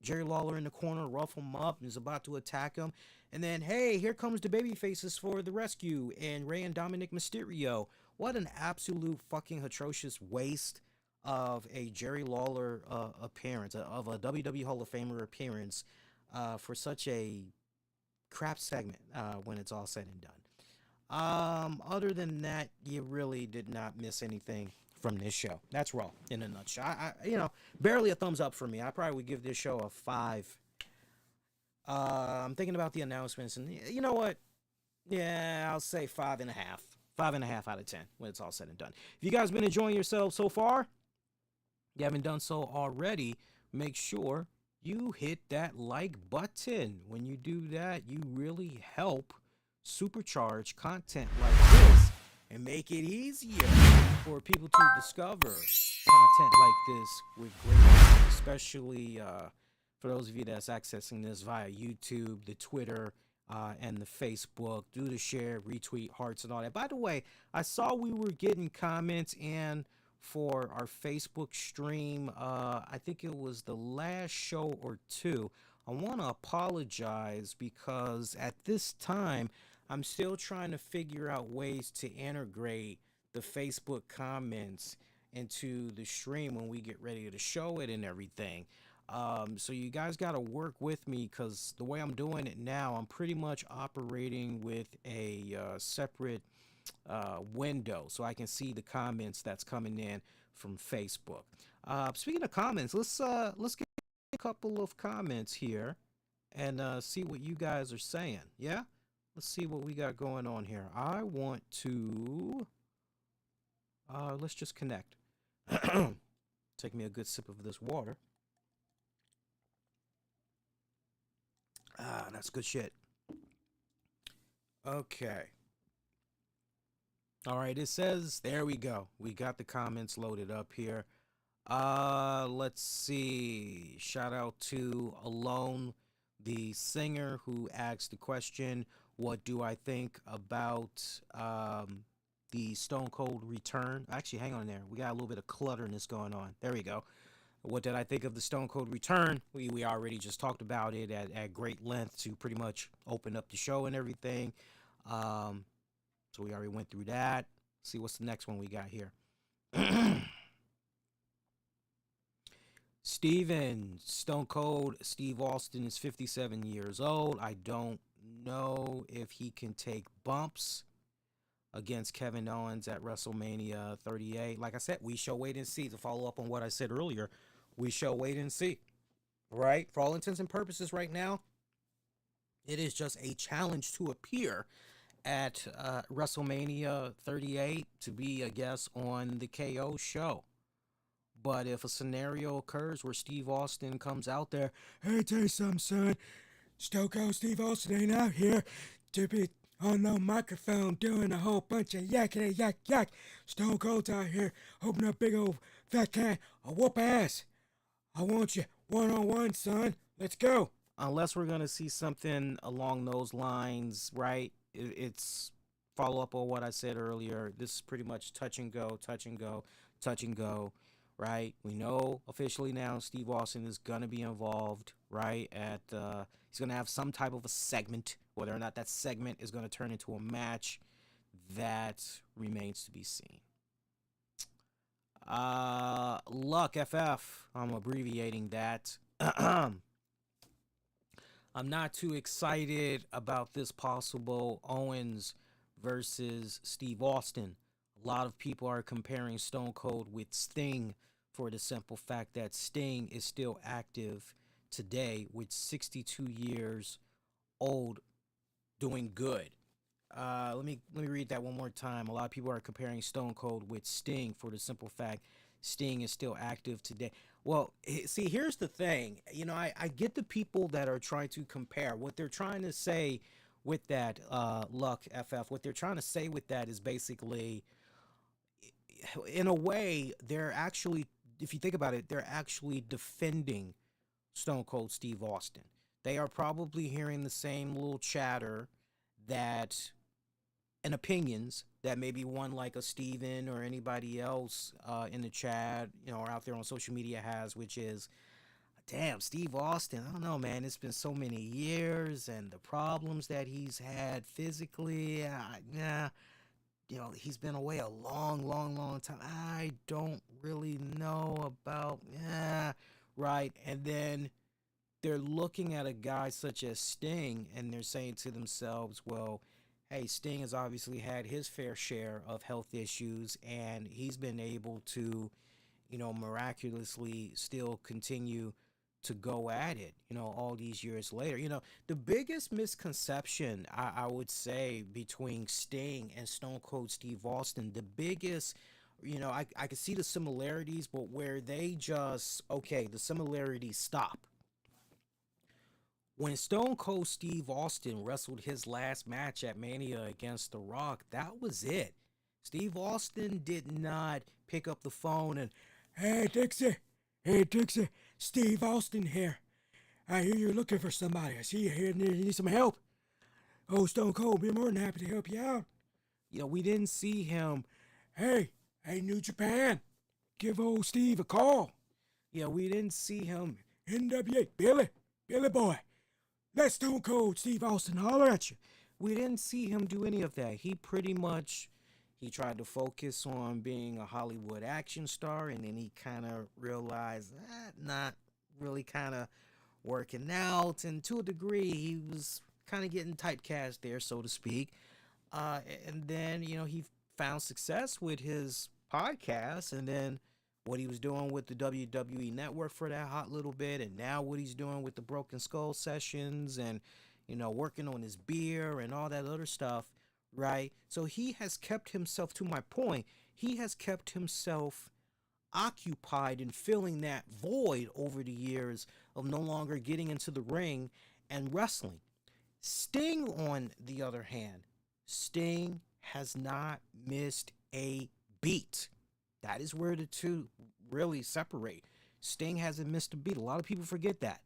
Jerry Lawler in the corner, rough him up, and is about to attack him. And then, hey, here comes the baby faces for the rescue, and Rey and Dominic Mysterio. What an absolute fucking atrocious waste of a Jerry Lawler appearance, of a WWE Hall of Famer appearance, for such a crap segment when it's all said and done. Other than that, you really did not miss anything from this show. That's Raw in a nutshell. Barely a thumbs up for me. I probably would give this show a 5. I'm thinking about the announcements, and you know what? Yeah, I'll say 5.5. 5.5 out of 10 when it's all said and done. If you guys been enjoying yourselves so far, you haven't done so already, make sure you hit that like button. When you do that, you really help supercharge content like this and make it easier for people to discover content like this with great, especially for those of you that's accessing this via YouTube, the Twitter, and the Facebook. Do the share, retweet, hearts, and all that. By the way, I saw we were getting comments in for our Facebook stream. I think it was the last show or two. I want to apologize because at this time, I'm still trying to figure out ways to integrate the Facebook comments into the stream when we get ready to show it and everything. So you guys got to work with me because the way I'm doing it now, I'm pretty much operating with a separate window so I can see the comments that's coming in from Facebook. Speaking of comments, let's get a couple of comments here and see what you guys are saying. Yeah, let's see what we got going on here. I want to let's just connect. Take me a good sip of this water. That's good shit. Okay. All right, it says, there we go. We got the comments loaded up here. Let's see. Shout out to Alone, the singer, who asked the question, what do I think about the Stone Cold return? Actually, hang on there. We got a little bit of clutterness going on. There we go. What did I think of the Stone Cold return? We already just talked about it at great length to pretty much open up the show and everything. So we already went through that. See what's the next one we got here. Steven, Stone Cold Steve Austin is 57 years old. I don't know if he can take bumps against Kevin Owens at WrestleMania 38. Like I said, we shall wait and see. To follow up on what I said earlier, we shall wait and see. Right? For all intents and purposes right now, it is just a challenge to appear at WrestleMania 38 to be a guest on the KO show. But if a scenario occurs where Steve Austin comes out there, hey, tell you something, son, Stone Cold Steve Austin ain't out here to be on no microphone doing a whole bunch of yakety yak yak. Stone Cold's out here opening a big old fat can of whoop ass. I want you one-on-one, son. Let's go. Unless we're going to see something along those lines, right? It's follow up on what I said earlier. This is pretty much touch and go, touch and go, touch and go, right? We know officially now Steve Austin is going to be involved, right? He's going to have some type of a segment. Whether or not that segment is going to turn into a match, that remains to be seen. Luck FF, I'm abbreviating that. I'm not too excited about this possible Owens versus Steve Austin. A lot of people are comparing Stone Cold with Sting for the simple fact that Sting is still active today with 62 years old, doing good. Let me read that one more time. A lot of people are comparing Stone Cold with Sting for the simple fact Sting is still active today. Well, see, here's the thing. You know, I get the people that are trying to compare. What they're trying to say with that, Luck FF, what they're trying to say with that is basically, in a way, they're actually, if you think about it, they're actually defending Stone Cold Steve Austin. They are probably hearing the same little chatter that, and opinions that maybe one like a Steven or anybody else in the chat, you know, or out there on social media has, which is, damn, Steve Austin, I don't know, man, it's been so many years and the problems that he's had physically, you know, he's been away a long time. I don't really know about, right? And then they're looking at a guy such as Sting and they're saying to themselves, well, hey, Sting has obviously had his fair share of health issues and he's been able to, you know, miraculously still continue to go at it, you know, all these years later. You know, the biggest misconception I would say between Sting and Stone Cold Steve Austin, the biggest, you know, I could see the similarities, but where they just, okay, the similarities stop. When Stone Cold Steve Austin wrestled his last match at Mania against The Rock, that was it. Steve Austin did not pick up the phone and, hey, Dixie, Steve Austin here. I hear you're looking for somebody. I see you here and you need some help. Oh, Stone Cold, be more than happy to help you out. You know, we didn't see him, hey, New Japan, give old Steve a call. You know, we didn't see him, NWA, Billy boy. Let Stone Cold Steve Austin holler at you. We didn't see him do any of that. He pretty much, he tried to focus on being a Hollywood action star, and then he kind of realized not really kind of working out. And to a degree, he was kind of getting typecast there, so to speak. And then, you know, he found success with his podcast, and then what he was doing with the WWE Network for that hot little bit, and now what he's doing with the Broken Skull sessions and, you know, working on his beer and all that other stuff, right? So he has kept himself, to my point, he has kept himself occupied in filling that void over the years of no longer getting into the ring and wrestling. Sting, on the other hand, Sting has not missed a beat. That is where the two really separate. Sting hasn't missed a beat. A lot of people forget that.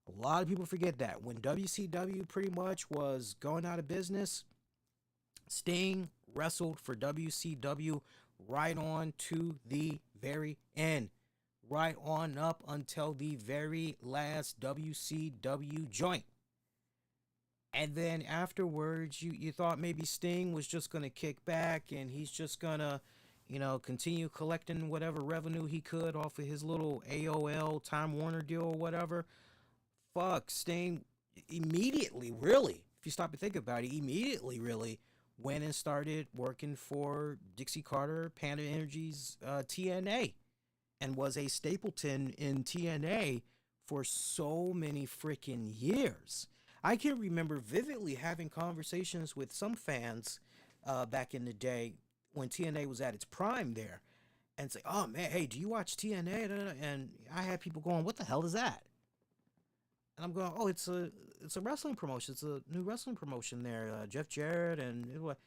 When WCW pretty much was going out of business, Sting wrestled for WCW right on to the very end. Right on up until the very last WCW joint. And then afterwards, you thought maybe Sting was just going to kick back and he's just going to, you know, continue collecting whatever revenue he could off of his little AOL Time Warner deal or whatever. Fuck, Sting immediately, really, if you stop and think about it, immediately really went and started working for Dixie Carter, Panda Energy's TNA, and was a stapleton in TNA for so many freaking years. I can remember vividly having conversations with some fans back in the day when TNA was at its prime there, and say, oh man, hey, do you watch TNA? And I had people going, what the hell is that? And I'm going, oh, it's a wrestling promotion. It's a new wrestling promotion there. Jeff Jarrett and it was,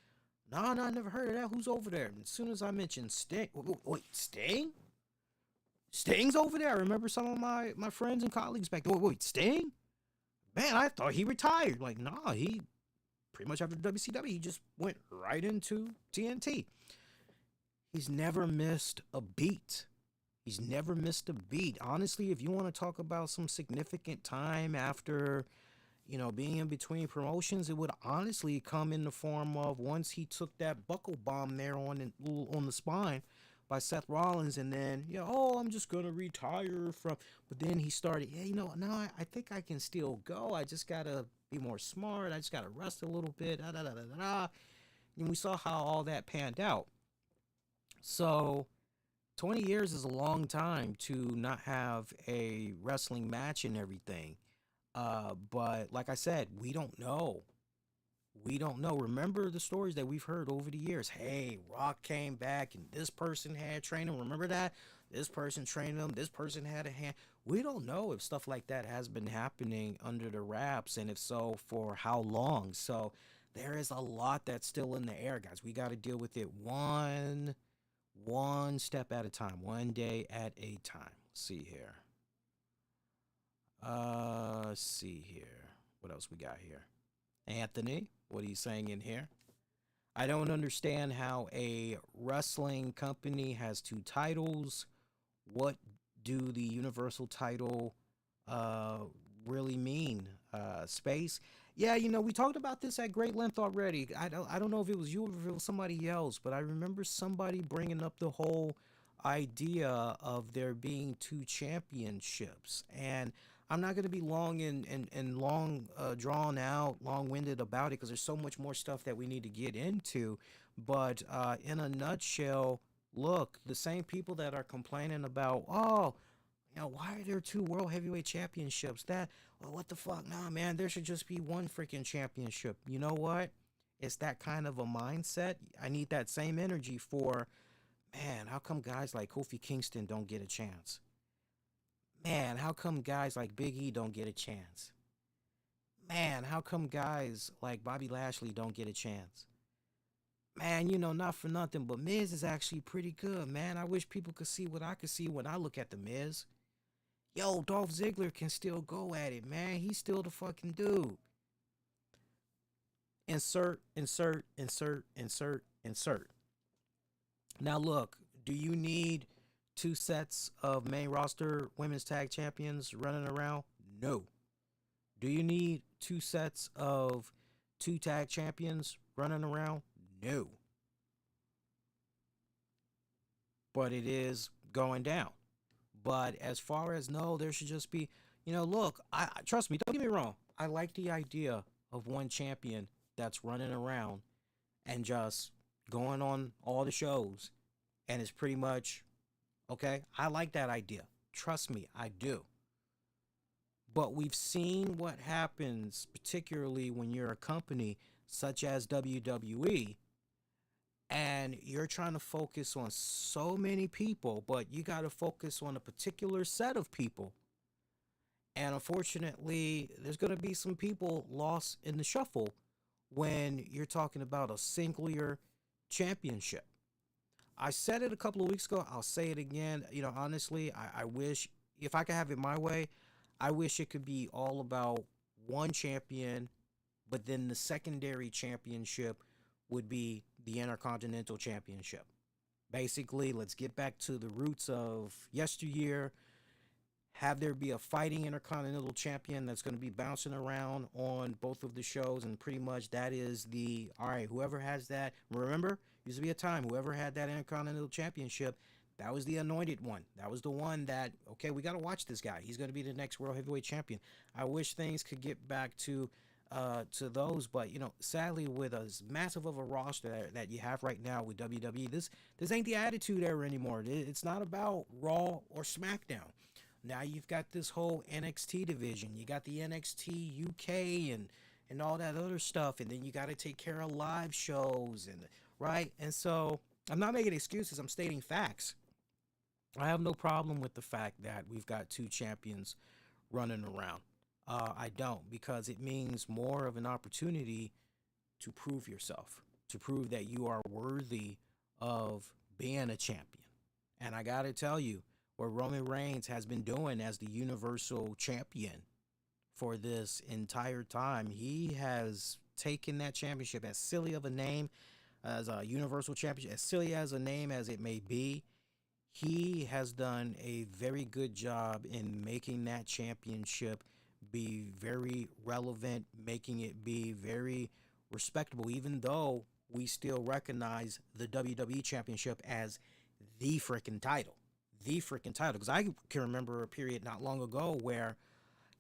no, I never heard of that. Who's over there? And as soon as I mentioned Sting, wait, Sting? Sting's over there. I remember some of my friends and colleagues back there. Wait, Sting? Man, I thought he retired. Like, nah, he pretty much after WCW, he just went right into TNT. He's never missed a beat. Honestly, if you want to talk about some significant time after, being in between promotions, it would honestly come in the form of once he took that buckle bomb there on the spine by Seth Rollins, and then oh, I'm just gonna retire from. But then he started, yeah, no, I think I can still go. I just gotta be more smart. I just gotta rest a little bit. Da, da, da, da, da, da. And we saw how all that panned out. So 20 years is a long time to not have a wrestling match and everything. But like I said, we don't know. We don't know. Remember the stories that we've heard over the years. Hey, Rock came back and this person had trained him. Remember that? This person trained him. This person had a hand. We don't know if stuff like that has been happening under the wraps, and if so, for how long. So there is a lot that's still in the air, guys. We got to deal with it one step at a time, one day at a time. Let's see here. Let's see here. What else we got here? Anthony, what are you saying in here? I don't understand how a wrestling company has two titles. What do the universal title really mean? Space? Yeah, we talked about this at great length already. I don't know if it was you or if it was somebody else, but I remember somebody bringing up the whole idea of there being two championships. And I'm not going to be long and long drawn out, long-winded about it because there's so much more stuff that we need to get into. But in a nutshell, look, the same people that are complaining about, oh, why are there two World Heavyweight Championships? Well, what the fuck? Nah, man, there should just be one freaking championship. You know what? It's that kind of a mindset. I need that same energy for, man, how come guys like Kofi Kingston don't get a chance? Man, how come guys like Big E don't get a chance? Man, how come guys like Bobby Lashley don't get a chance? Man, not for nothing, but Miz is actually pretty good, man. I wish people could see what I could see when I look at the Miz. Yo, Dolph Ziggler can still go at it, man. He's still the fucking dude. Insert. Now, look, do you need two sets of main roster women's tag champions running around? No. Do you need two sets of two tag champions running around? No. But it is going down. But as far as no, there should just be, look, I trust me, don't get me wrong. I like the idea of one champion that's running around and just going on all the shows and it's pretty much okay. I like that idea. Trust me, I do. But we've seen what happens, particularly when you're a company such as WWE, and you're trying to focus on so many people, but you got to focus on a particular set of people. And unfortunately, there's going to be some people lost in the shuffle when you're talking about a singular championship. I said it a couple of weeks ago. I'll say it again. Honestly, I wish, if I could have it my way, I wish it could be all about one champion, but then the secondary championship would be the Intercontinental Championship. Basically, let's get back to the roots of yesteryear. Have there be a fighting Intercontinental Champion that's going to be bouncing around on both of the shows, and pretty much that is all right, whoever has that, remember, used to be a time, whoever had that Intercontinental Championship, that was the anointed one. That was the one that, okay, we got to watch this guy. He's going to be the next World Heavyweight Champion. I wish things could get back to those, but sadly, with as massive of a roster that you have right now with WWE, this ain't the Attitude Era anymore. It's not about Raw or SmackDown. Now you've got this whole NXT division. You got the NXT UK and all that other stuff, and then you got to take care of live shows right. And so I'm not making excuses. I'm stating facts. I have no problem with the fact that we've got two champions running around. I don't, because it means more of an opportunity to prove yourself, to prove that you are worthy of being a champion. And I got to tell you, what Roman Reigns has been doing as the Universal Champion for this entire time, he has taken that championship, as silly of a name as a Universal Championship, as silly as a name as it may be, he has done a very good job in making that championship be very relevant, making it be very respectable, even though we still recognize the WWE Championship as the freaking title. The freaking title. Because I can remember a period not long ago where,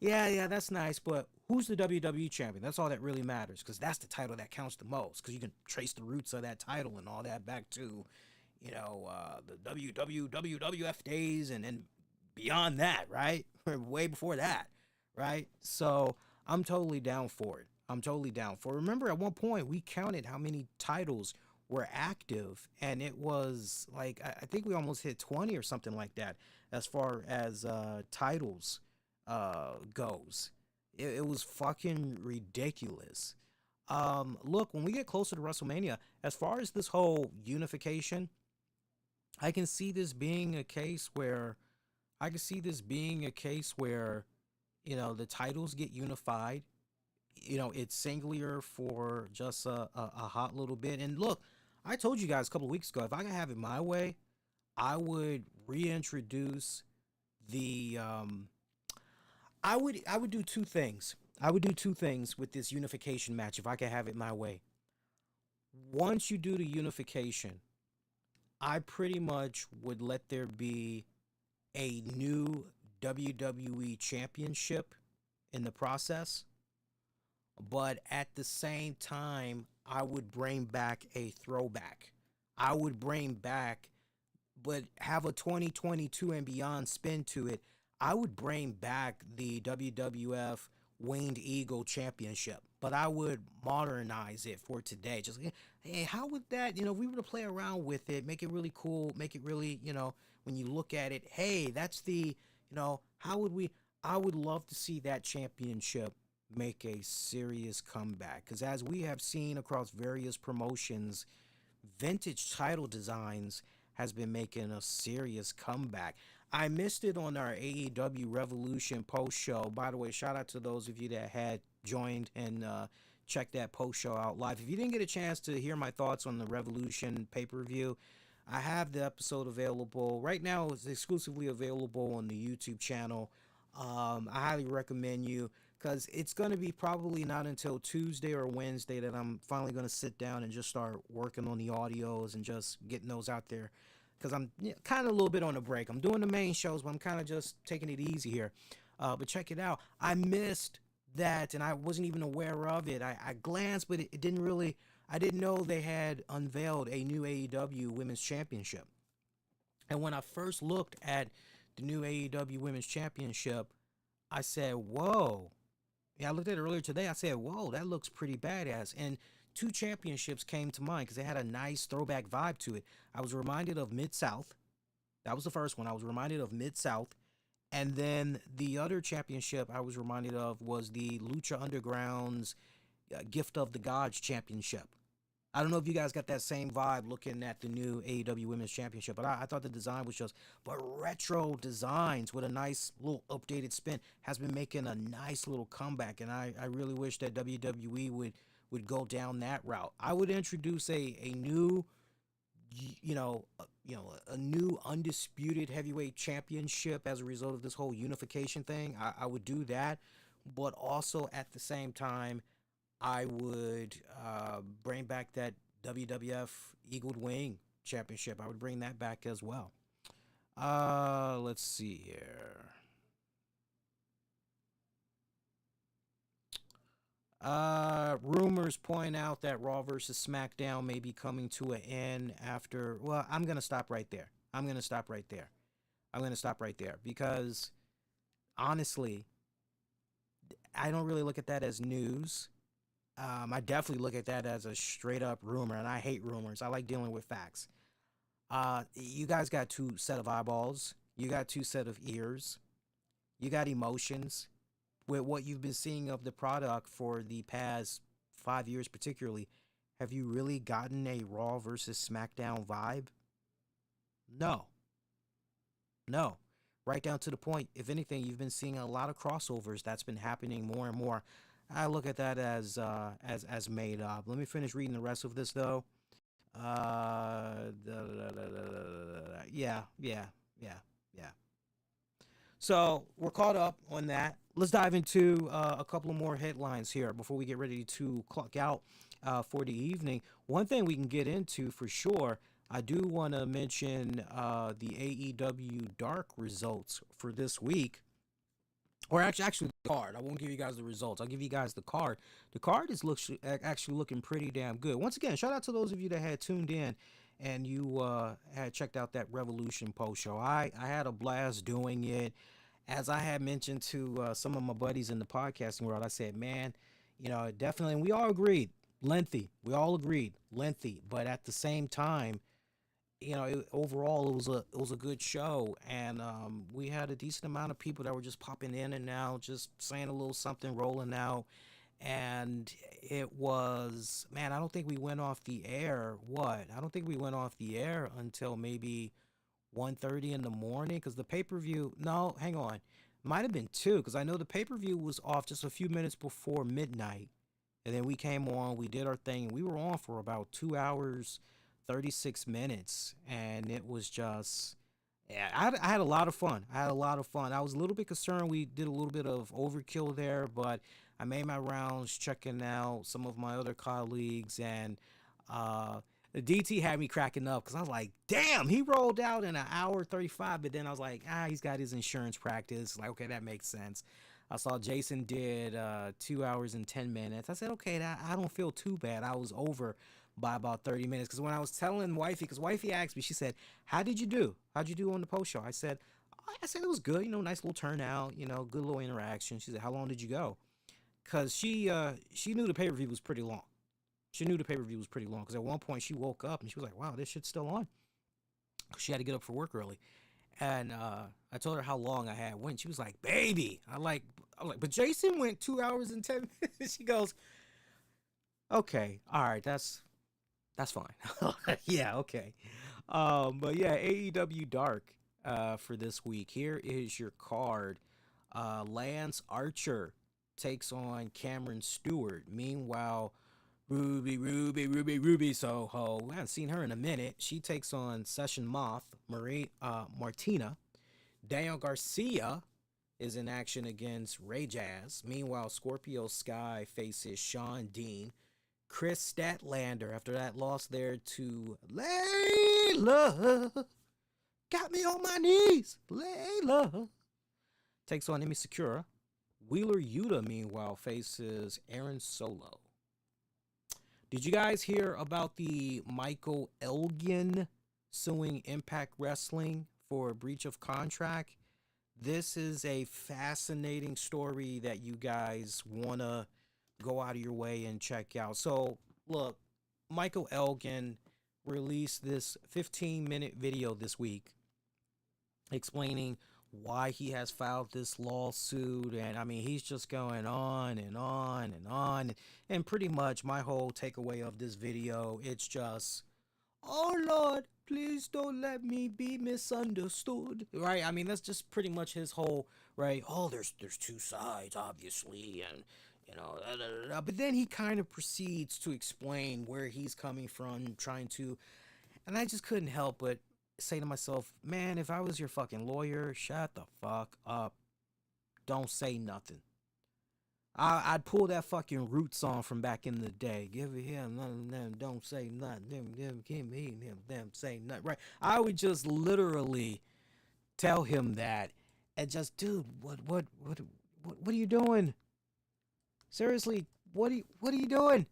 yeah, that's nice, but who's the WWE champion? That's all that really matters, because that's the title that counts the most, because you can trace the roots of that title and all that back to, the WWF days and beyond that, right? Way before that, right? So I'm totally down for it. I'm totally down for it. Remember, at one point, we counted how many titles were active, and it was like, I think we almost hit 20 or something like that as far as titles goes. It was fucking ridiculous. Look, when we get closer to WrestleMania, as far as this whole unification, I can see this being a case where the titles get unified. It's singular for just a hot little bit. And look, I told you guys a couple of weeks ago, if I could have it my way, I would reintroduce the I would do two things. I would do two things with this unification match if I could have it my way. Once you do the unification, I pretty much would let there be a new WWE championship in the process. But at the same time, I would bring back a throwback. I would bring back, but have a 2022 and beyond spin to it. I would bring back the WWF Winged Eagle Championship, but I would modernize it for today. Just, hey, how would that, if we were to play around with it, make it really cool, make it really, when you look at it, hey, that's the, how would we, I would love to see that championship make a serious comeback, because as we have seen across various promotions, vintage title designs has been making a serious comeback. I missed it on our AEW Revolution post show. By the way, shout out to those of you that had joined and checked that post show out live. If you didn't get a chance to hear my thoughts on the Revolution pay-per-view, I have the episode available. Right now, it's exclusively available on the YouTube channel. I highly recommend you, because it's going to be probably not until Tuesday or Wednesday that I'm finally going to sit down and just start working on the audios and just getting those out there, because I'm kind of a little bit on a break. I'm doing the main shows, but I'm kind of just taking it easy here. But check it out. I missed that, and I wasn't even aware of it. I glanced, but it didn't really, I didn't know they had unveiled a new AEW Women's Championship. And when I first looked at the new AEW Women's Championship, I said, whoa. Yeah, I looked at it earlier today. I said, whoa, that looks pretty badass. And two championships came to mind because they had a nice throwback vibe to it. I was reminded of Mid-South. That was the first one. I was reminded of Mid-South. And then the other championship I was reminded of was the Lucha Underground's Gift of the Gods Championship. I don't know if you guys got that same vibe looking at the new AEW Women's Championship, but I thought the design was just, but retro designs with a nice little updated spin has been making a nice little comeback, and I really wish that WWE would go down that route. I would introduce a new, a new undisputed heavyweight championship as a result of this whole unification thing. I would do that, but also at the same time, I would bring back that WWF Eagle Wing Championship. I would bring that back as well. Let's see here. Rumors point out that Raw versus SmackDown may be coming to an end after. Well, I'm going to stop right there. Because honestly, I don't really look at that as news. I definitely look at that as a straight up rumor, and I hate rumors. I like dealing with facts. You guys got two set of eyeballs. You got two set of ears. You got emotions. With what you've been seeing of the product for the past 5 years particularly, have you really gotten a Raw versus SmackDown vibe? No. Right down to the point, if anything, you've been seeing a lot of crossovers that's been happening more and more. I look at that as made up. Let me finish reading the rest of this though. Yeah. So we're caught up on that. let's dive into a couple of more headlines here before we get ready to clock out for the evening. One thing we can get into for sure, I do want to mention the AEW Dark results for this week. Or actually the card. I won't give you guys the results. I'll give you guys the card. The card is actually looking pretty damn good. Once again, shout out to those of you that had tuned in and you had checked out that Revolution post show. I had a blast doing it. As I had mentioned to some of my buddies in the podcasting world, I said, man, definitely, and we all agreed, lengthy. We all agreed, lengthy. But at the same time, overall it was a good show, and we had a decent amount of people that were just popping in and out, just saying a little something, rolling out, and it was, man, I don't think we went off the air. I don't think we went off the air until maybe 1:30 in the morning, because the pay-per-view, no, hang on, might have been 2, because I know the pay-per-view was off just a few minutes before midnight, and then we came on, we did our thing, and we were on for about 2 hours 36 minutes, and it was just, yeah, I had a lot of fun. I was a little bit concerned we did a little bit of overkill there, but I made my rounds checking out some of my other colleagues, and DT had me cracking up because I was like, damn, he rolled out in 1:35, but then I was like, he's got his insurance practice. Like, okay, that makes sense. I saw Jason did 2 hours and 10 minutes. I said, okay, I don't feel too bad. I was over by about 30 minutes, because when I was telling wifey, because wifey asked me, she said, how'd you do on the post show? I said it was good, nice little turnout, good little interaction. She said, how long did you go? Because she knew the pay-per-view was pretty long. Because at one point she woke up and she was like, wow, this shit's still on. She had to get up for work early. And I told her how long I had went. She was like, baby. I'm like, but Jason went 2 hours and 10 minutes. She goes, okay, all right, that's fine. Yeah, okay. But yeah, AEW Dark for this week. Here is your card. Lance Archer takes on Cameron Stewart. Meanwhile, Ruby Soho, we haven't seen her in a minute. She takes on Session Moth, Martina. Daniel Garcia is in action against Ray Jazz. Meanwhile, Scorpio Sky faces Sean Dean. Chris Statlander, after that loss there to Layla, got me on my knees, Layla, takes on Emi Sakura. Wheeler Yuta, meanwhile, faces Aaron Solo. Did you guys hear about the Michael Elgin suing Impact Wrestling for breach of contract? This is a fascinating story that you guys want to go out of your way and check out. So, look, Michael Elgin released this 15-minute video this week explaining why he has filed this lawsuit, and I mean, he's just going on and on and on, and pretty much my whole takeaway of this video, it's just, oh Lord, please don't let me be misunderstood, right? I mean, that's just pretty much his whole, right? Oh, there's two sides, obviously, and but then he kind of proceeds to explain where he's coming from, trying to, and I just couldn't help but say to myself, man, if I was your fucking lawyer, shut the fuck up. Don't say nothing. I'd pull that fucking Root song from back in the day. Give it here, them, don't say nothing. Them, give me them, say nothing. Right? I would just literally tell him that, and just, dude, what are you doing? Seriously, what are you doing?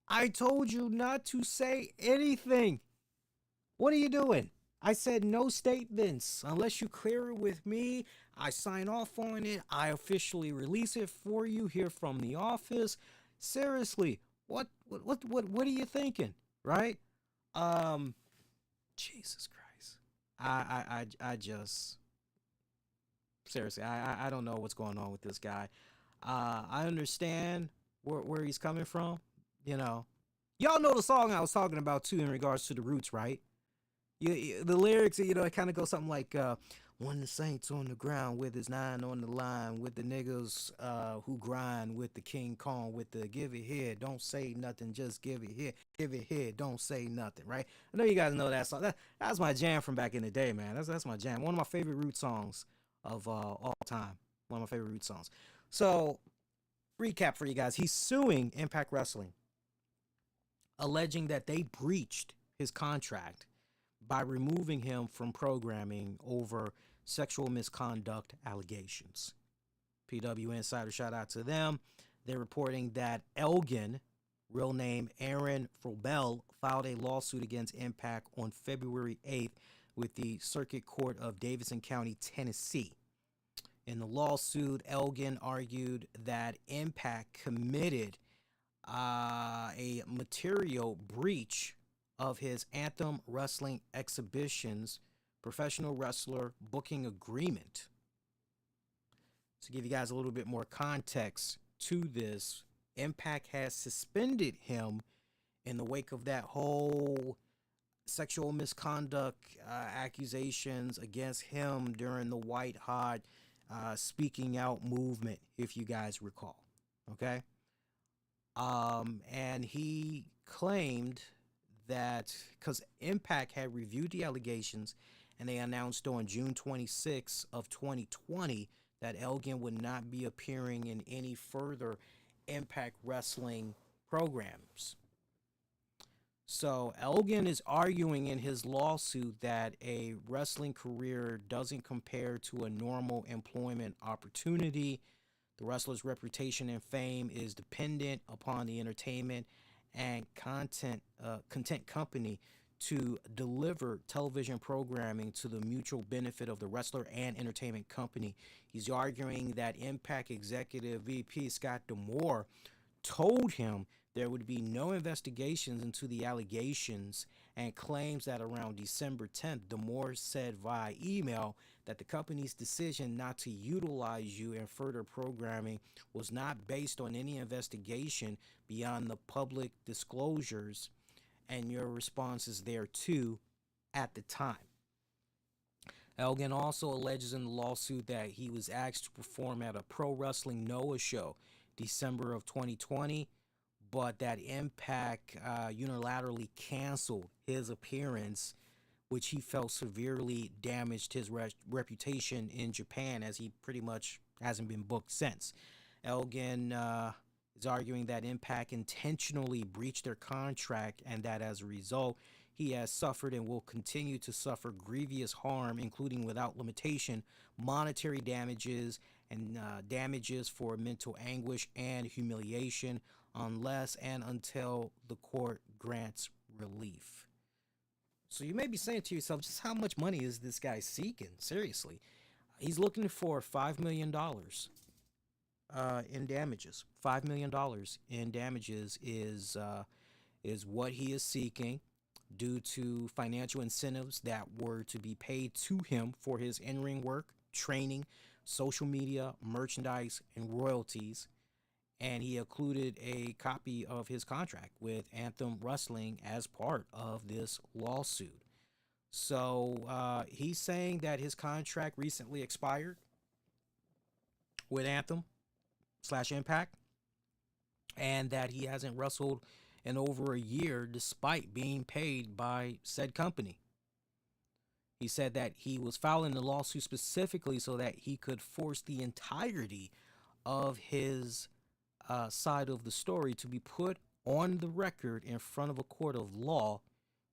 I told you not to say anything. What are you doing? I said no statements. Unless you clear it with me, I sign off on it. I officially release it for you here from the office. Seriously, what are you thinking? Right? Jesus Christ. I just, seriously, I don't know what's going on with this guy. I understand where he's coming from. Y'all know the song I was talking about too in regards to the Roots, right? The lyrics, it kind of goes something like, when the Saints on the ground with his 9 on the line, with the niggas who grind, with the King Kong, with the give it here, don't say nothing, just give it here, don't say nothing, right? I know you guys know that song. That's my jam from back in the day, man. That's my jam. One of my favorite Root songs of all time. One of my favorite Root songs. So, recap for you guys. He's suing Impact Wrestling, alleging that they breached his contract by removing him from programming over sexual misconduct allegations. PW Insider, shout out to them. They're reporting that Elgin, real name Aaron Frobel, filed a lawsuit against Impact on February 8th with the Circuit Court of Davidson County, Tennessee. In the lawsuit, Elgin argued that Impact committed a material breach of his Anthem Wrestling Exhibitions professional wrestler booking agreement. To give you guys a little bit more context to this, Impact has suspended him in the wake of that whole sexual misconduct accusations against him during the White Hot Speaking Out movement, if you guys recall. Okay? And he claimed that because Impact had reviewed the allegations and they announced on June 26 of 2020 that Elgin would not be appearing in any further Impact Wrestling programs. So Elgin is arguing in his lawsuit that a wrestling career doesn't compare to a normal employment opportunity. The wrestler's reputation and fame is dependent upon the entertainment and content company to deliver television programming to the mutual benefit of the wrestler and entertainment company. He's arguing that Impact Executive VP Scott D'Amore told him there would be no investigations into the allegations, and claims that around December 10th, D'Amore said via email that the company's decision not to utilize you in further programming was not based on any investigation beyond the public disclosures and your responses thereto at the time. Elgin also alleges in the lawsuit that he was asked to perform at a Pro Wrestling Noah show December of 2020, but that Impact unilaterally canceled his appearance, which he felt severely damaged his reputation in Japan, as he pretty much hasn't been booked since. Elgin is arguing that Impact intentionally breached their contract and that as a result, he has suffered and will continue to suffer grievous harm, including without limitation, monetary damages and damages for mental anguish and humiliation, unless and until the court grants relief. So you may be saying to yourself, just how much money is this guy seeking? Seriously. He's looking for $5 million in damages. $5 million in damages is what he is seeking due to financial incentives that were to be paid to him for his in-ring work, training, social media, merchandise, and royalties. And he included a copy of his contract with Anthem Wrestling as part of this lawsuit. So he's saying that his contract recently expired with Anthem/Impact, and that he hasn't wrestled in over a year despite being paid by said company. He said that he was filing the lawsuit specifically so that he could force the entirety of his side of the story to be put on the record in front of a court of law.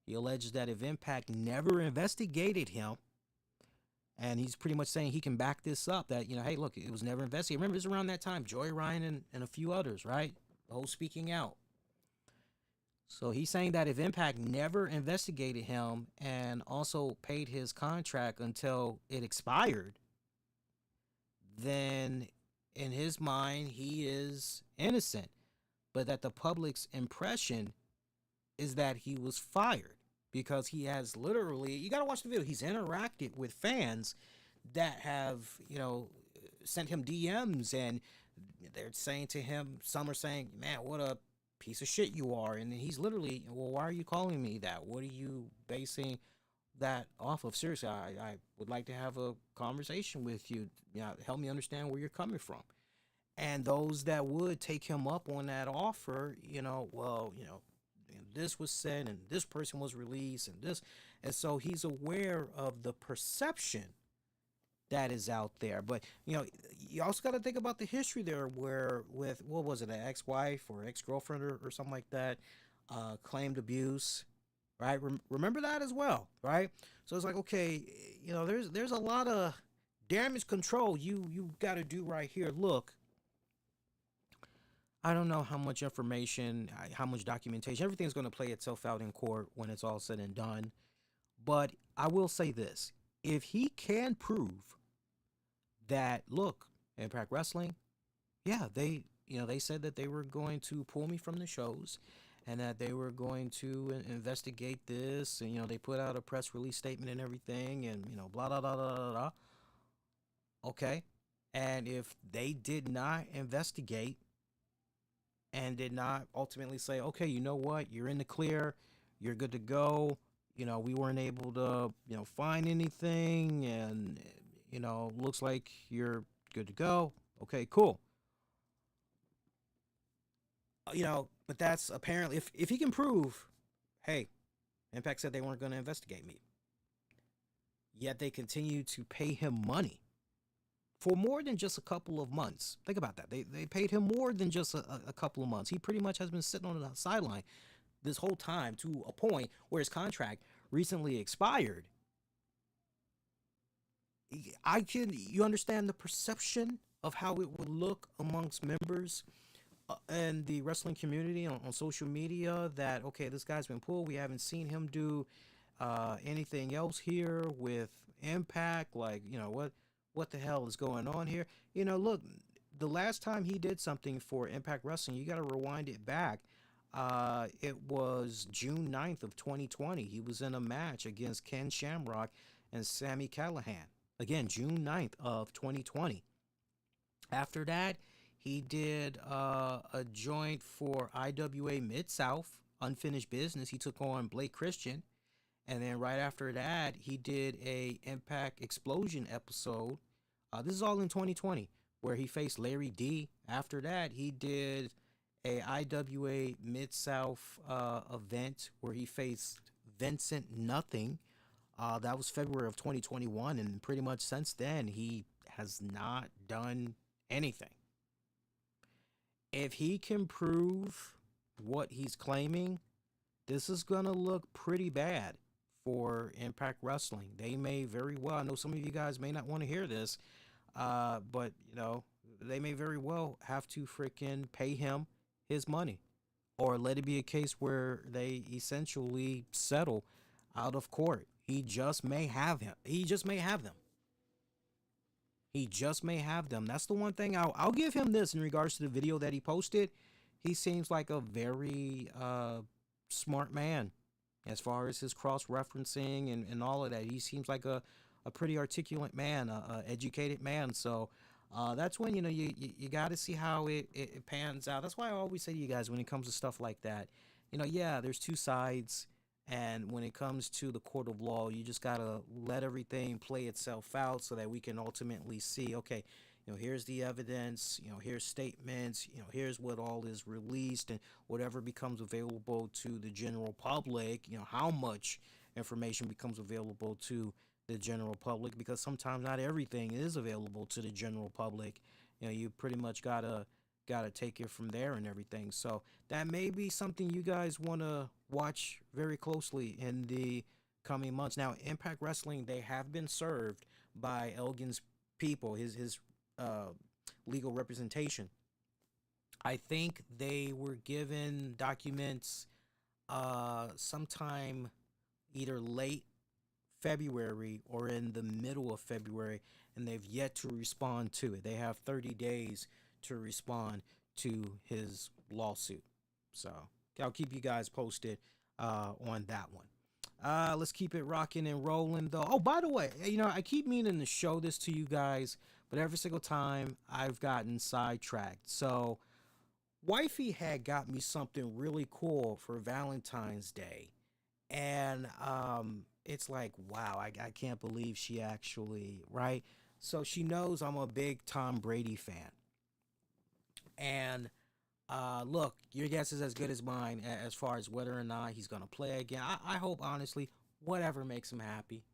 He alleges that if Impact never investigated him, and he's pretty much saying he can back this up, that, hey, look, it was never investigated. Remember, it was around that time, Joey Ryan and a few others, right? The whole speaking out. So he's saying that if Impact never investigated him and also paid his contract until it expired, then in his mind, he is innocent, but that the public's impression is that he was fired because he has literally, you got to watch the video, he's interacted with fans that have, sent him DMs, and they're saying to him, some are saying, man, what a piece of shit you are. And he's literally, well, why are you calling me that? What are you basing that off of? Seriously, I would like to have a conversation with you. Help me understand where you're coming from. And those that would take him up on that offer, this was said and this person was released and this. And so he's aware of the perception that is out there. But, you you also got to think about the history there, where with what was it, an ex-wife or ex-girlfriend or something like that, claimed abuse, right? Remember that as well, right? So it's like, okay, there's a lot of damage control you got to do right here. Look, I don't know how much information, how much documentation, everything's going to play itself out in court when it's all said and done. But I will say this: if he can prove that, look, Impact Wrestling, yeah, they said that they were going to pull me from the shows, and that they were going to investigate this, and they put out a press release statement and everything, and blah blah blah blah blah. Blah. Okay, and if they did not investigate and did not ultimately say, okay, you know what, you're in the clear, you're good to go. We weren't able to find anything, and looks like you're good to go. Okay, cool. But that's apparently, if he can prove, hey, Impact said they weren't going to investigate me, yet they continue to pay him money for more than just a couple of months. Think about that. They paid him more than just a couple of months. He pretty much has been sitting on the sideline this whole time, to a point where his contract recently expired. You understand the perception of how it would look amongst members and the wrestling community on social media, that, okay, this guy's been pulled. We haven't seen him do anything else here with Impact. Like, what the hell is going on here? Look, the last time he did something for Impact Wrestling, you got to rewind it back. It was June 9th of 2020. He was in a match against Ken Shamrock and Sami Callihan. Again, June 9th of 2020. After that, he did a joint for IWA Mid-South, Unfinished Business. He took on Blake Christian. And then right after that, he did a Impact Explosion episode. This is all in 2020, where he faced Larry D. After that, he did a IWA Mid-South event where he faced Vincent Nothing. That was February of 2021, and pretty much since then, he has not done anything. If he can prove what he's claiming, this is going to look pretty bad for Impact Wrestling. They may very well, I know some of you guys may not want to hear this, but, they may very well have to freaking pay him his money, or let it be a case where they essentially settle out of court. He just may have him. He just may have them. He just may have them. That's the one thing I'll give him this in regards to the video that he posted. He seems like a very smart man as far as his cross-referencing and all of that. He seems like a pretty articulate man, a educated man. So that's when, you got to see how it pans out. That's why I always say to you guys, when it comes to stuff like that, yeah, there's two sides. And when it comes to the court of law, you just got to let everything play itself out so that we can ultimately see, okay, here's the evidence, here's statements, here's what all is released, and whatever becomes available to the general public, how much information becomes available to the general public, because sometimes not everything is available to the general public. You pretty much got to take it from there and everything. So that may be something you guys want to watch very closely in the coming months. Now, Impact Wrestling, they have been served by Elgin's people, his legal representation. I think they were given documents sometime either late February or in the middle of February, and they've yet to respond to it. They have 30 days to respond to his lawsuit. So I'll keep you guys posted on that one. Let's keep it rocking and rolling, though. Oh, by the way, I keep meaning to show this to you guys, but every single time I've gotten sidetracked. So wifey had got me something really cool for Valentine's Day, and it's like, wow, I can't believe she actually, right? So she knows I'm a big Tom Brady fan. And look, your guess is as good as mine as far as whether or not he's going to play again. I hope, honestly, whatever makes him happy.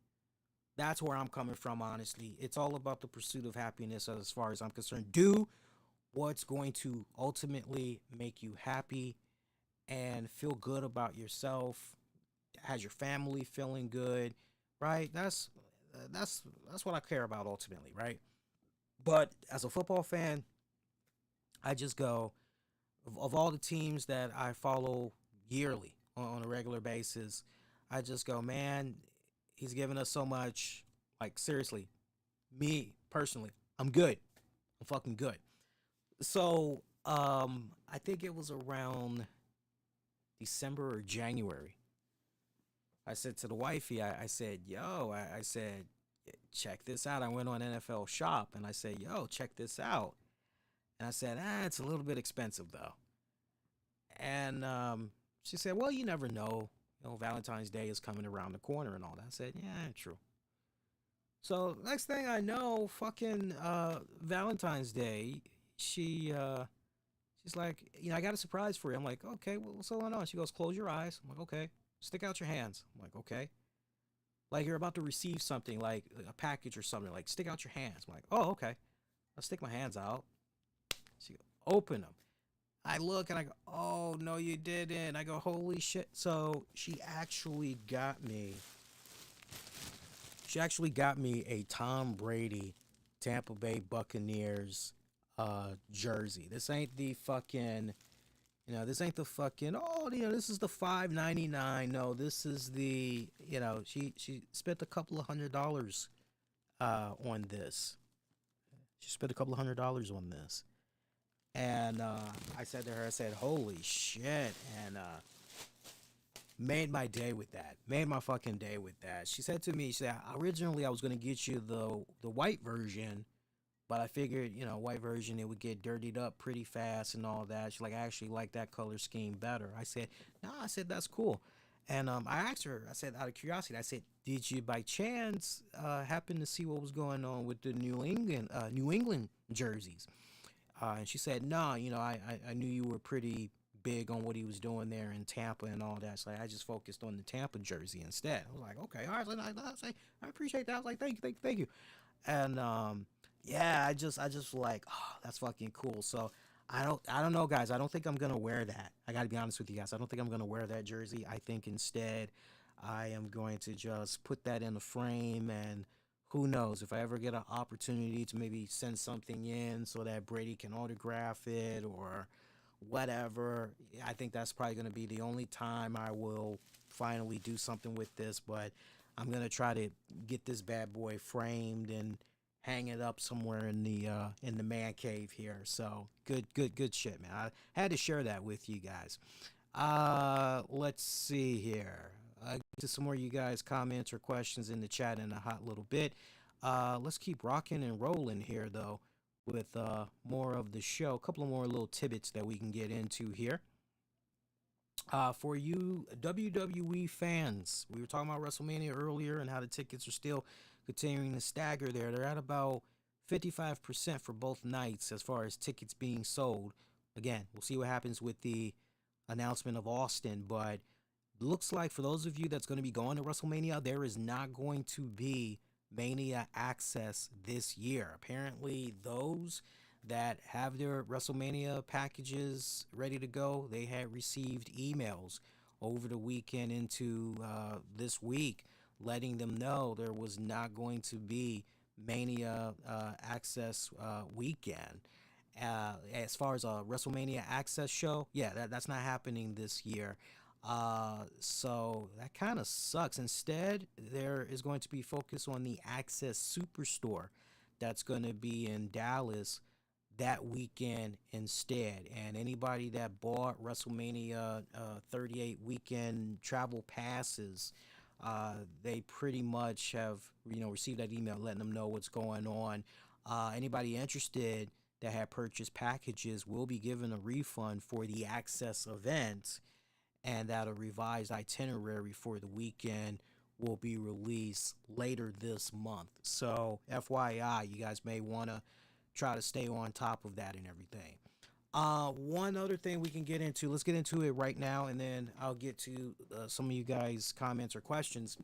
That's where I'm coming from, honestly. It's all about the pursuit of happiness as far as I'm concerned. Do what's going to ultimately make you happy and feel good about yourself. Has your family feeling good, right? That's what I care about ultimately, right? But as a football fan, I just go of all the teams that I follow yearly on a regular basis, I just go, man, he's given us so much. Like seriously, me personally, I'm good. I'm fucking good. So, I think it was around December or January. I said to the wifey, I said, yo, I said, check this out. I went on NFL Shop and I said, yo, check this out. And I said, it's a little bit expensive though. And she said, well, you never know. You know, Valentine's Day is coming around the corner and all that. I said, yeah, true. So next thing I know, fucking Valentine's Day, she's like, I got a surprise for you. I'm like, okay, what's going on? She goes, close your eyes. I'm like, okay. Stick out your hands. I'm like, okay. Like you're about to receive something, like a package or something. Like stick out your hands. I'm like, oh, okay. I stick my hands out. She goes, open them. I look and I go, oh no, you didn't. I go, holy shit. So she actually got me. She actually got me a Tom Brady Tampa Bay Buccaneers jersey. This ain't the fucking, this ain't the fucking, this is the $5.99. No, this is the, she spent a couple of $100 on this. She spent a couple of $100 on this. And I said to her, I said, holy shit. And made my day with that. Made my fucking day with that. She said to me, she said, originally I was going to get you the white version, but I figured, white version, it would get dirtied up pretty fast and all that. She's like, I actually like that color scheme better. I said, no, I said, that's cool. And I asked her, I said, out of curiosity, I said, did you by chance happen to see what was going on with the New England jerseys? And she said, no, I knew you were pretty big on what he was doing there in Tampa and all that. So I just focused on the Tampa jersey instead. I was like, okay, all right. I appreciate that. I was like, thank you. And yeah, I just like, oh, that's fucking cool. So I don't know, guys. I don't think I'm gonna wear that. I gotta be honest with you guys. I don't think I'm gonna wear that jersey. I think instead I am going to just put that in a frame, and who knows if I ever get an opportunity to maybe send something in so that Brady can autograph it or whatever. I think that's probably going to be the only time I will finally do something with this, but I'm going to try to get this bad boy framed and hang it up somewhere in the man cave here. So good shit, man. I had to share that with you guys. Let's see here. Get to some more of you guys comments or questions in the chat in a hot little bit. Let's keep rocking and rolling here though with more of the show. A couple of more little tidbits that we can get into here. For you WWE fans, we were talking about WrestleMania earlier and how the tickets are still continuing to stagger there. They're at about 55% for both nights as far as tickets being sold. Again, we'll see what happens with the announcement of Austin, but looks like for those of you that's going to be going to WrestleMania, there is not going to be Mania Axxess this year. Apparently, those that have their WrestleMania packages ready to go, they had received emails over the weekend into this week letting them know there was not going to be Mania Axxess weekend. As far as a WrestleMania Axxess show, yeah, that's not happening this year. So that kind of sucks. Instead, there is going to be focus on the Axxess Superstore that's going to be in Dallas that weekend instead. And anybody that bought WrestleMania 38 weekend travel passes, they pretty much have received that email letting them know what's going on. Anybody interested that had purchased packages will be given a refund for the Axxess event, and that a revised itinerary for the weekend will be released later this month. So FYI, you guys may want to try to stay on top of that and everything. One other thing we can get into, let's get into it right now, and then I'll get to some of you guys' comments or questions.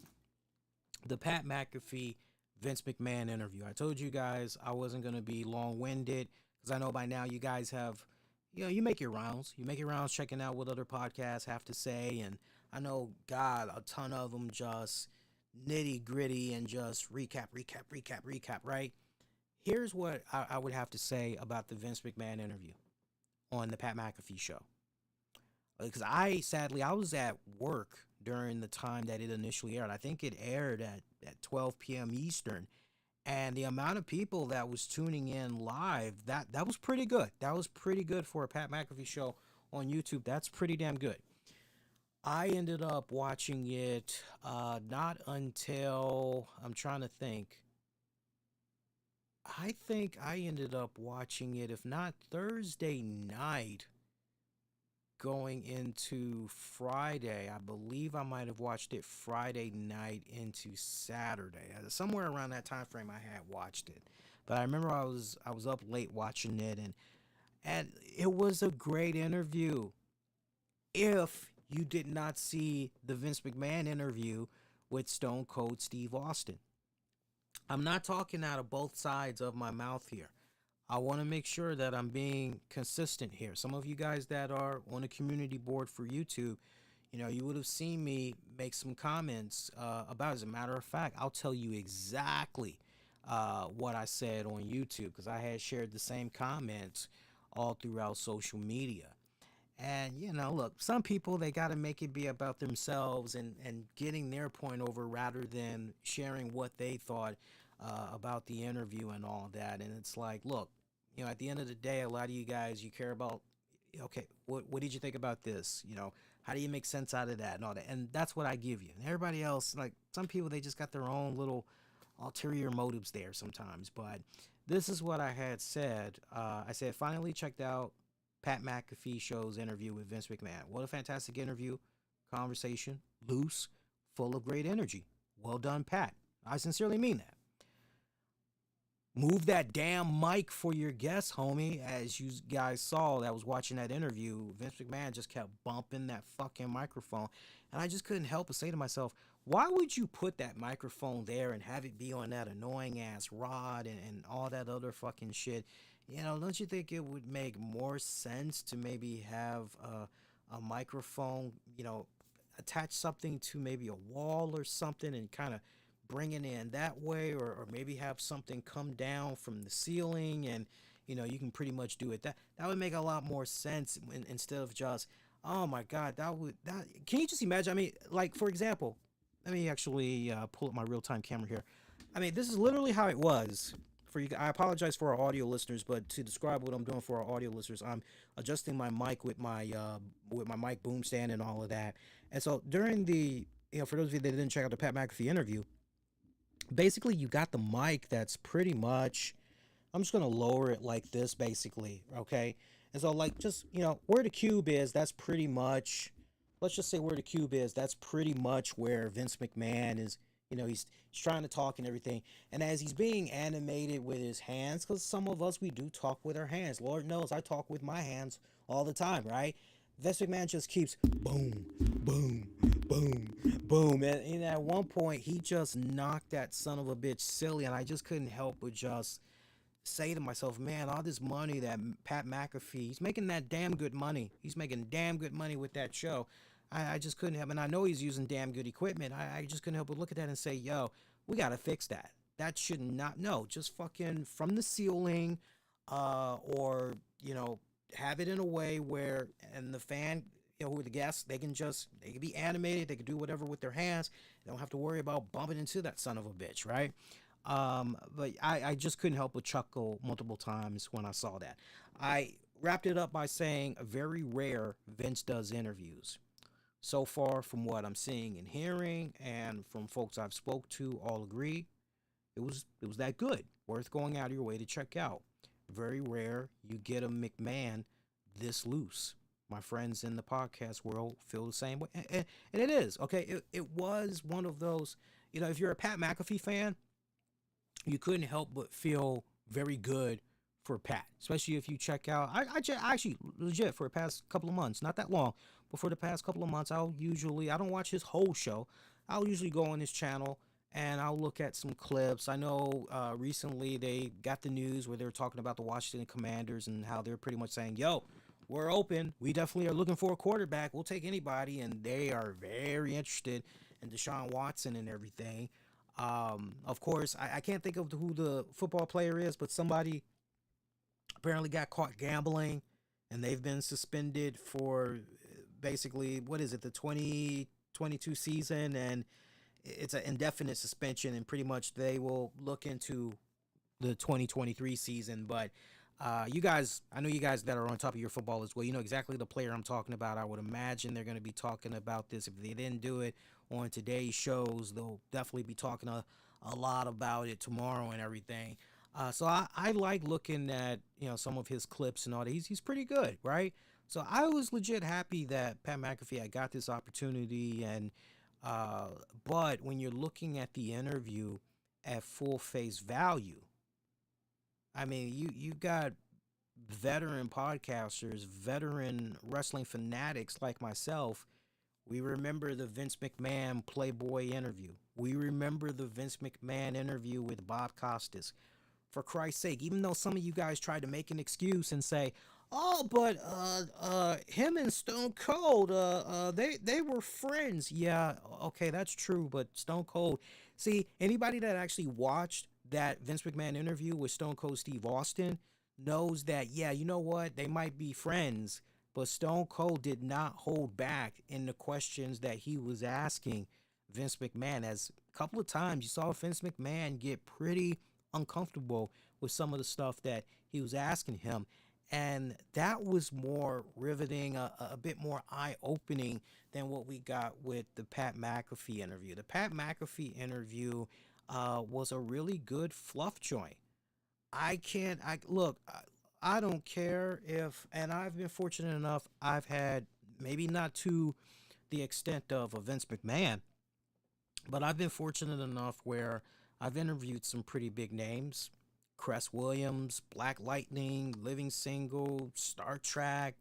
the Pat McAfee Vince McMahon interview. I told you guys I wasn't going to be long-winded because I know by now you guys have, you make your rounds. You make your rounds checking out what other podcasts have to say. And I know, God, a ton of them just nitty-gritty and just recap, right? Here's what I would have to say about the Vince McMahon interview on the Pat McAfee show. Because I was at work during the time that it initially aired. I think it aired at 12 p.m. Eastern. And the amount of people that was tuning in live, that was pretty good. That was pretty good for a Pat McAfee show on YouTube. That's pretty damn good. I ended up watching it not until, I'm trying to think. I think I ended up watching it, if not Thursday night, going into Friday. I believe I might have watched it Friday night into Saturday. Somewhere around that time frame I had watched it. But I remember I was up late watching it, and it was a great interview. If you did not see the Vince McMahon interview with Stone Cold Steve Austin. I'm not talking out of both sides of my mouth here. I want to make sure that I'm being consistent here. Some of you guys that are on the community board for YouTube, you would have seen me make some comments about it. As a matter of fact, I'll tell you exactly what I said on YouTube because I had shared the same comments all throughout social media. And, look, some people, they got to make it be about themselves and getting their point over rather than sharing what they thought about the interview and all that. And it's like, look, at the end of the day, a lot of you guys, you care about, okay, what did you think about this? How do you make sense out of that and all that? And that's what I give you. And everybody else, like some people, they just got their own little ulterior motives there sometimes. But this is what I had said. I said, finally checked out Pat McAfee show's interview with Vince McMahon. What a fantastic interview, conversation, loose, full of great energy. Well done, Pat. I sincerely mean that. Move that damn mic for your guests, homie. As you guys saw that was watching that interview, Vince McMahon just kept bumping that fucking microphone. And I just couldn't help but say to myself, why would you put that microphone there and have it be on that annoying ass rod and all that other fucking shit? Don't you think it would make more sense to maybe have a microphone, attach something to maybe a wall or something and kind of bring it in that way, or maybe have something come down from the ceiling and, you can pretty much do it. That would make a lot more sense instead of just, oh my God, can you just imagine? I mean, like, for example, let me actually pull up my real-time camera here. I mean, this is literally how it was. For you, I apologize for our audio listeners, but to describe what I'm doing for our audio listeners, I'm adjusting my mic with my mic boom stand and all of that. And so during the, for those of you that didn't check out the Pat McAfee interview, basically you got the mic that's pretty much, I'm just going to lower it like this basically, okay? And so like just, where the cube is, that's pretty much, let's just say where the cube is, that's pretty much where Vince McMahon is. He's trying to talk and everything. And as he's being animated with his hands, because some of us, we do talk with our hands. Lord knows I talk with my hands all the time, right? Vince McMahon just keeps boom, boom, boom, boom. And at one point, he just knocked that son of a bitch silly. And I just couldn't help but just say to myself, man, all this money that Pat McAfee, he's making that damn good money. He's making damn good money with that show. I just couldn't help, and I know he's using damn good equipment. I just couldn't help but look at that and say, yo, we got to fix that. That should not, no, just fucking from the ceiling, or, have it in a way where, and the fan, who are the guests, they can be animated, they can do whatever with their hands. They don't have to worry about bumping into that son of a bitch, right? But I just couldn't help but chuckle multiple times when I saw that. I wrapped it up by saying, very rare Vince does interviews. So far, from what I'm seeing and hearing, and from folks I've spoke to, all agree it was that good, worth going out of your way to check out. Very rare you get a McMahon this loose. My friends in the podcast world feel the same way, and it is okay. It was one of those, if you're a Pat McAfee fan, you couldn't help but feel very good for Pat, especially if you check out. I actually legit for the past couple of months, not that long. But for the past couple of months, I don't watch his whole show. I'll usually go on his channel and I'll look at some clips. I know recently they got the news where they were talking about the Washington Commanders and how they're pretty much saying, yo, we're open. We definitely are looking for a quarterback. We'll take anybody. And they are very interested in Deshaun Watson and everything. Of course, I can't think of who the football player is, but somebody apparently got caught gambling and they've been suspended for basically, what is it, the 2022 season, and it's an indefinite suspension, and pretty much they will look into the 2023 season. But you guys, I know you guys that are on top of your football as well, you know exactly the player I'm talking about. I would imagine they're going to be talking about this. If they didn't do it on today's shows, they'll definitely be talking a lot about it tomorrow and everything. So I like looking at, you know, some of his clips and all that. He's pretty good, right? So I was legit happy that Pat McAfee had got this opportunity. And but when you're looking at the interview at full face value, I mean, you got veteran podcasters, veteran wrestling fanatics like myself. We remember the Vince McMahon Playboy interview. We remember the Vince McMahon interview with Bob Costas. For Christ's sake, even though some of you guys tried to make an excuse and say, "Oh, but him and Stone Cold, they were friends." Yeah, okay, that's true, but Stone Cold. See, anybody that actually watched that Vince McMahon interview with Stone Cold Steve Austin knows that, yeah, you know what? They might be friends, but Stone Cold did not hold back in the questions that he was asking Vince McMahon. As a couple of times you saw Vince McMahon get pretty uncomfortable with some of the stuff that he was asking him. And that was more riveting, a bit more eye-opening than what we got with the Pat McAfee interview. The Pat McAfee interview was a really good fluff joint. I don't care if, and I've been fortunate enough, I've had, maybe not to the extent of a Vince McMahon, but I've been fortunate enough where I've interviewed some pretty big names. Cress Williams, Black Lightning, Living Single, Star Trek.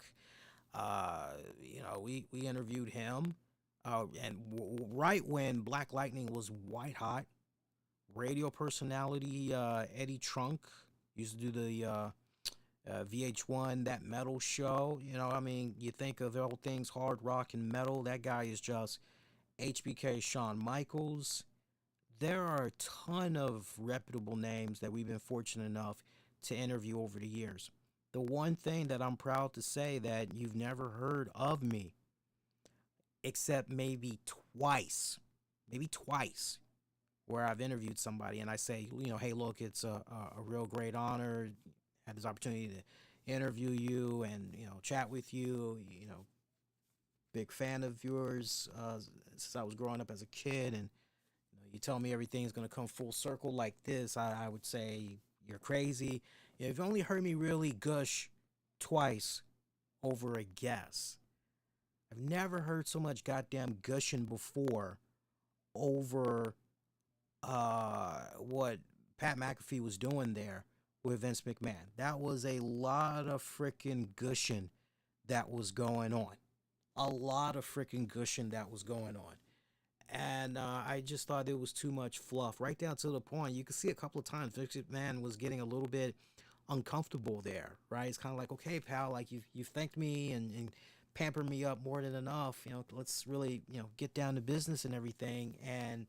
We interviewed him. Right when Black Lightning was white hot, radio personality Eddie Trunk used to do the VH1, That Metal Show. You know, I mean, you think of all things hard rock and metal. That guy is just HBK Shawn Michaels. There are a ton of reputable names that we've been fortunate enough to interview over the years. The one thing that I'm proud to say that you've never heard of me, except maybe twice, where I've interviewed somebody and I say, you know, hey, look, it's a real great honor. Had this opportunity to interview you and, you know, chat with you, you know, big fan of yours since I was growing up as a kid. And you tell me everything's going to come full circle like this, I would say you're crazy. You've only heard me really gush twice over a guess. I've never heard so much goddamn gushing before over what Pat McAfee was doing there with Vince McMahon. That was a lot of freaking gushing that was going on. And I just thought it was too much fluff, right down to the point. You could see a couple of times Vince McMahon was getting a little bit uncomfortable there, right? It's kind of like, okay, pal, like you've thanked me and pampered me up more than enough. You know, let's really, you know, get down to business and everything. And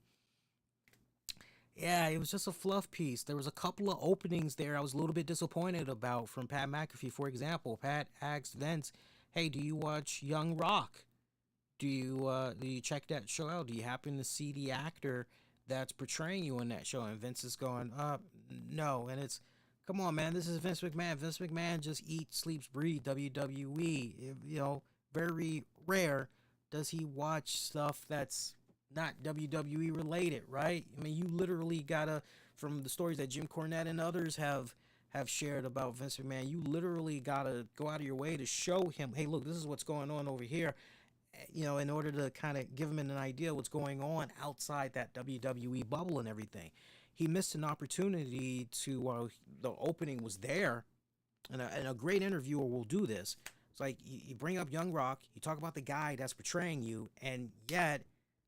yeah, it was just a fluff piece. There was a couple of openings there I was a little bit disappointed about from Pat McAfee. For example, Pat asked Vince, hey, do you watch Young Rock? Do you check that show out? Do you happen to see the actor that's portraying you in that show? And Vince is going, no. And it's, come on, man, this is Vince McMahon. Vince McMahon just eats, sleeps, breathes WWE. You know, very rare does he watch stuff that's not WWE related, right? I mean, you literally gotta, from the stories that Jim Cornette and others have shared about Vince McMahon, you literally gotta go out of your way to show him, hey, look, this is what's going on over here. You know, in order to kind of give him an idea what's going on outside that WWE bubble and everything. He missed an opportunity to, the opening was there, and a great interviewer will do this. It's like, you bring up Young Rock, you talk about the guy that's portraying you, and yet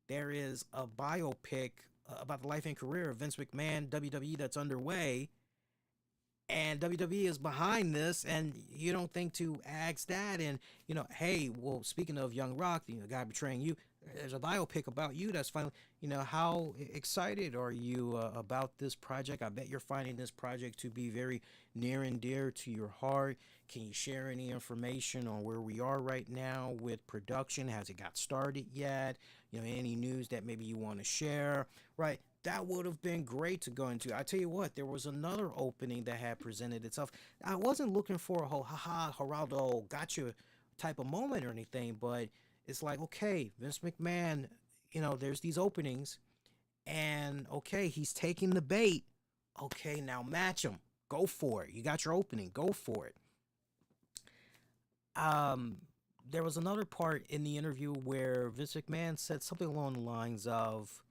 there is a biopic about the life and career of Vince McMahon, WWE that's underway, and WWE is behind this, and you don't think to ask that, and hey, well, speaking of Young Rock, the guy betraying you, there's a biopic about you that's finally, how excited are you about this project? I bet you're finding this project to be very near and dear to your heart. Can you share any information on where we are right now with production? Has it got started yet? Any news that maybe you want to share, right? That would have been great to go into. I tell you what, there was another opening that had presented itself. I wasn't looking for a whole haha Geraldo gotcha type of moment or anything, but it's like, okay, Vince McMahon, there's these openings, and okay, he's taking the bait. Okay, now match him. Go for it. You got your opening. Go for it. There was another part in the interview where Vince McMahon said something along the lines of,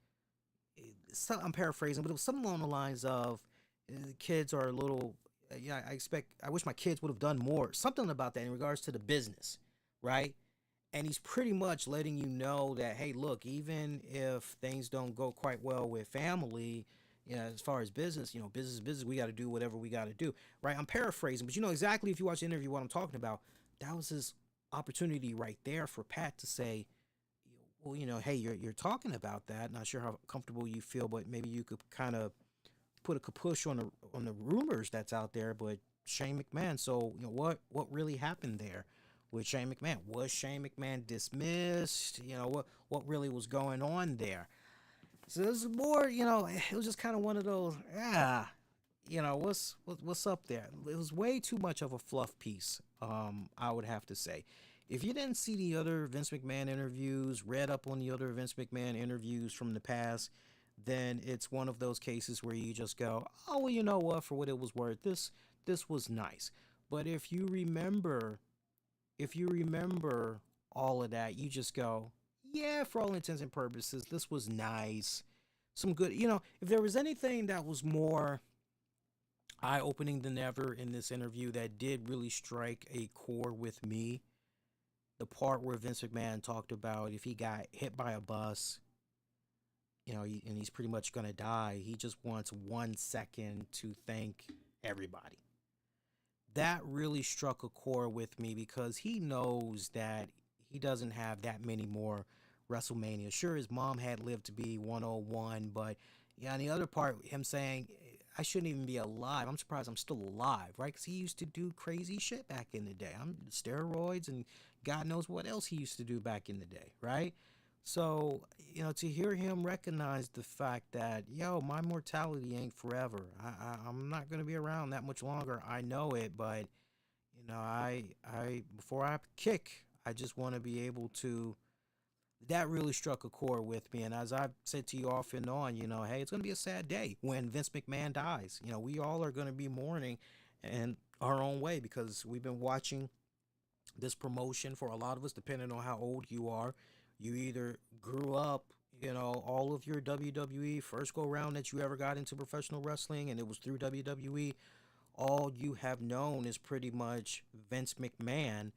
I'm paraphrasing, but it was something along the lines of, the kids are a little, I wish my kids would have done more. Something about that in regards to the business, right? And he's pretty much letting you know that, hey, look, even if things don't go quite well with family, as far as business, business is business. We got to do whatever we got to do, right? I'm paraphrasing, but exactly, if you watch the interview, what I'm talking about. That was his opportunity right there for Pat to say, well, hey, you're talking about that. Not sure how comfortable you feel, but maybe you could kind of put a kapush on the rumors that's out there. But Shane McMahon, so what really happened there with Shane McMahon? Was Shane McMahon dismissed? What really was going on there? So this is more, it was just kind of one of those, what's up there? It was way too much of a fluff piece, I would have to say. If you didn't see the other Vince McMahon interviews, read up on the other Vince McMahon interviews from the past, then it's one of those cases where you just go, oh, well, you know what, for what it was worth, this was nice. But if you remember all of that, you just go, yeah, for all intents and purposes, this was nice. Some good, if there was anything that was more eye-opening than ever in this interview that did really strike a chord with me, the part where Vince McMahon talked about if he got hit by a bus, and he's pretty much going to die, he just wants 1 second to thank everybody. That really struck a chord with me because he knows that he doesn't have that many more WrestleMania. Sure, his mom had lived to be 101, but on the other part, him saying, I shouldn't even be alive. I'm surprised I'm still alive, right? Because he used to do crazy shit back in the day. I'm steroids and God knows what else he used to do back in the day, right? So, to hear him recognize the fact that, my mortality ain't forever. I'm not going to be around that much longer. I know it, but, I before I kick, I just want to be able to. That really struck a chord with me. And as I've said to you off and on, hey, it's going to be a sad day when Vince McMahon dies. We all are going to be mourning in our own way because we've been watching this promotion for a lot of us, depending on how old you are. You either grew up, all of your WWE first go round that you ever got into professional wrestling, and it was through WWE. All you have known is pretty much Vince McMahon.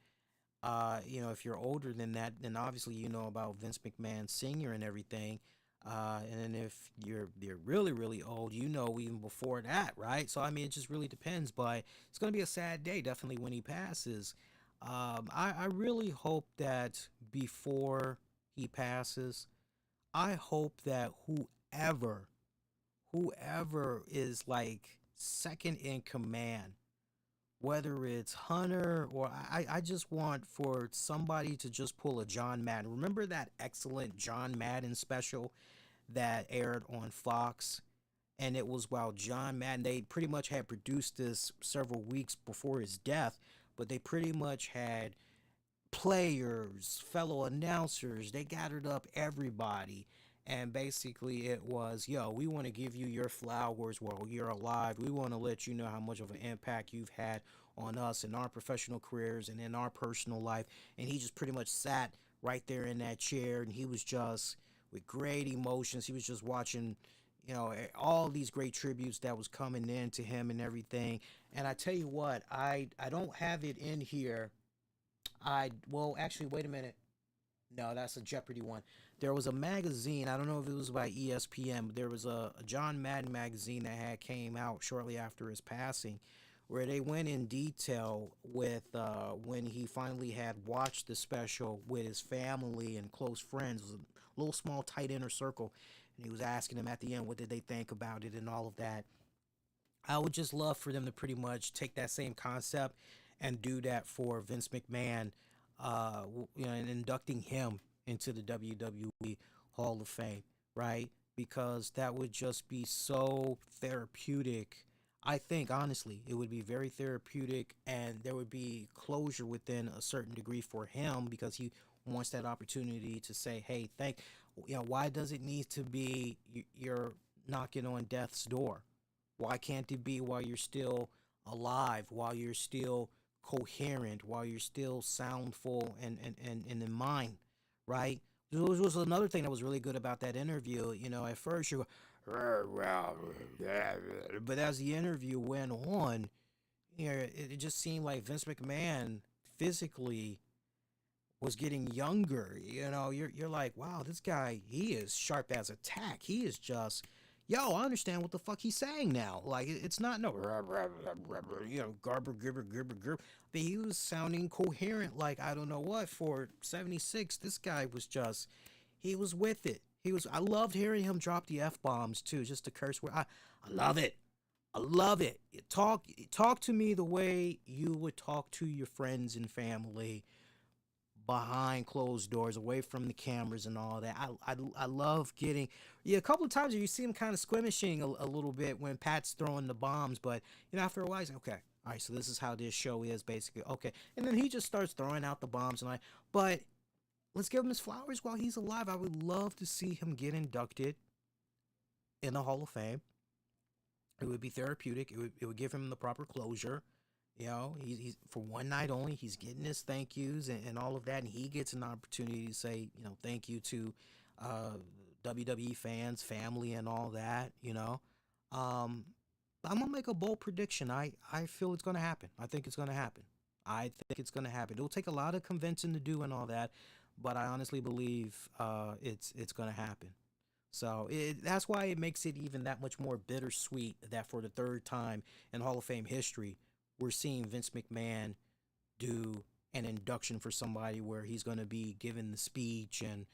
If you're older than that, then obviously you know about Vince McMahon Sr. and everything. And then if you're really, really old, even before that, right? So, it just really depends. But it's going to be a sad day, definitely, when he passes. I really hope that before he passes, I hope that whoever is like second in command, whether it's Hunter or I just want for somebody to just pull a John Madden. Remember that excellent John Madden special that aired on Fox? And it was while John Madden, they pretty much had produced this several weeks before his death, but they pretty much had players, fellow announcers, they gathered up everybody. And basically it was, we want to give you your flowers while you're alive. We want to let you know how much of an impact you've had on us in our professional careers and in our personal life. And he just pretty much sat right there in that chair, and he was just with great emotions. He was just watching, all these great tributes that was coming in to him and everything. And I tell you what, I don't have it in here. Actually, wait a minute. No, that's a Jeopardy one. There was a magazine, I don't know if it was by ESPN, but there was a John Madden magazine that had came out shortly after his passing, where they went in detail with when he finally had watched the special with his family and close friends. It was a little small, tight inner circle, and he was asking them at the end what did they think about it and all of that. I would just love for them to pretty much take that same concept and do that for Vince McMahon, and inducting him into the WWE Hall of Fame, right? Because that would just be so therapeutic. I think honestly, it would be very therapeutic, and there would be closure within a certain degree for him because he wants that opportunity to say, "Hey, why does it need to be you're knocking on death's door? Why can't it be while you're still alive, while you're still coherent, while you're still soundful and in mind, right?" Which was another thing that was really good about that interview. At first you go, but as the interview went on, it just seemed like Vince McMahon physically was getting younger. You're like, wow, this guy, he is sharp as a tack. He is just, yo, I understand what the fuck he's saying now. Like, it's not no, garber, gibber, gibber, gibber. But he was sounding coherent, like, I don't know what, for 76. This guy was just, he was with it. I loved hearing him drop the F-bombs, too, just the curse word. I love it. I love it. Talk to me the way you would talk to your friends and family behind closed doors, away from the cameras and all that. I love getting, a couple of times you see him kind of squimishing a little bit when Pat's throwing the bombs, but after a while he's like, okay, all right, so this is how this show is basically, okay, and then he just starts throwing out the bombs and but let's give him his flowers while he's alive. I would love to see him get inducted in the Hall of Fame. It would be therapeutic. It would give him the proper closure. He's for one night only. He's getting his thank yous and all of that, and he gets an opportunity to say, thank you to WWE fans, family, and all that. I'm gonna make a bold prediction. I feel it's gonna happen. I think it's gonna happen. It'll take a lot of convincing to do and all that, but I honestly believe it's gonna happen. So that's why it makes it even that much more bittersweet that for the third time in Hall of Fame history, we're seeing Vince McMahon do an induction for somebody where he's going to be given the speech and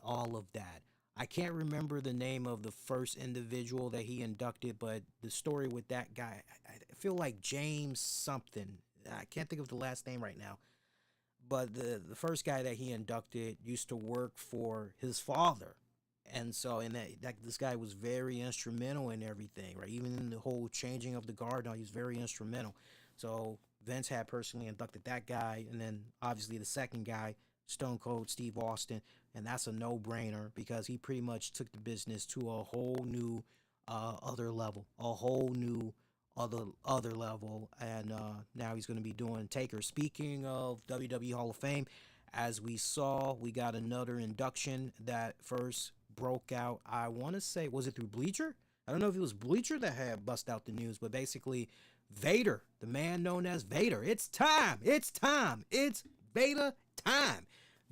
all of that. I can't remember the name of the first individual that he inducted, but the story with that guy, I feel like James something. I can't think of the last name right now. But the first guy that he inducted used to work for his father. And so, that this guy was very instrumental in everything, right? Even in the whole changing of the guard, he was very instrumental. So Vince had personally inducted that guy, and then obviously the second guy, Stone Cold Steve Austin, and that's a no-brainer because he pretty much took the business to a whole new other level, other level, and now he's going to be doing Taker. Speaking of WWE Hall of Fame, as we saw, we got another induction that first broke out. I want to say, was it through Bleacher? I don't know if it was Bleacher that had bust out the news, but basically Vader, the man known as Vader. It's time. It's Vader time.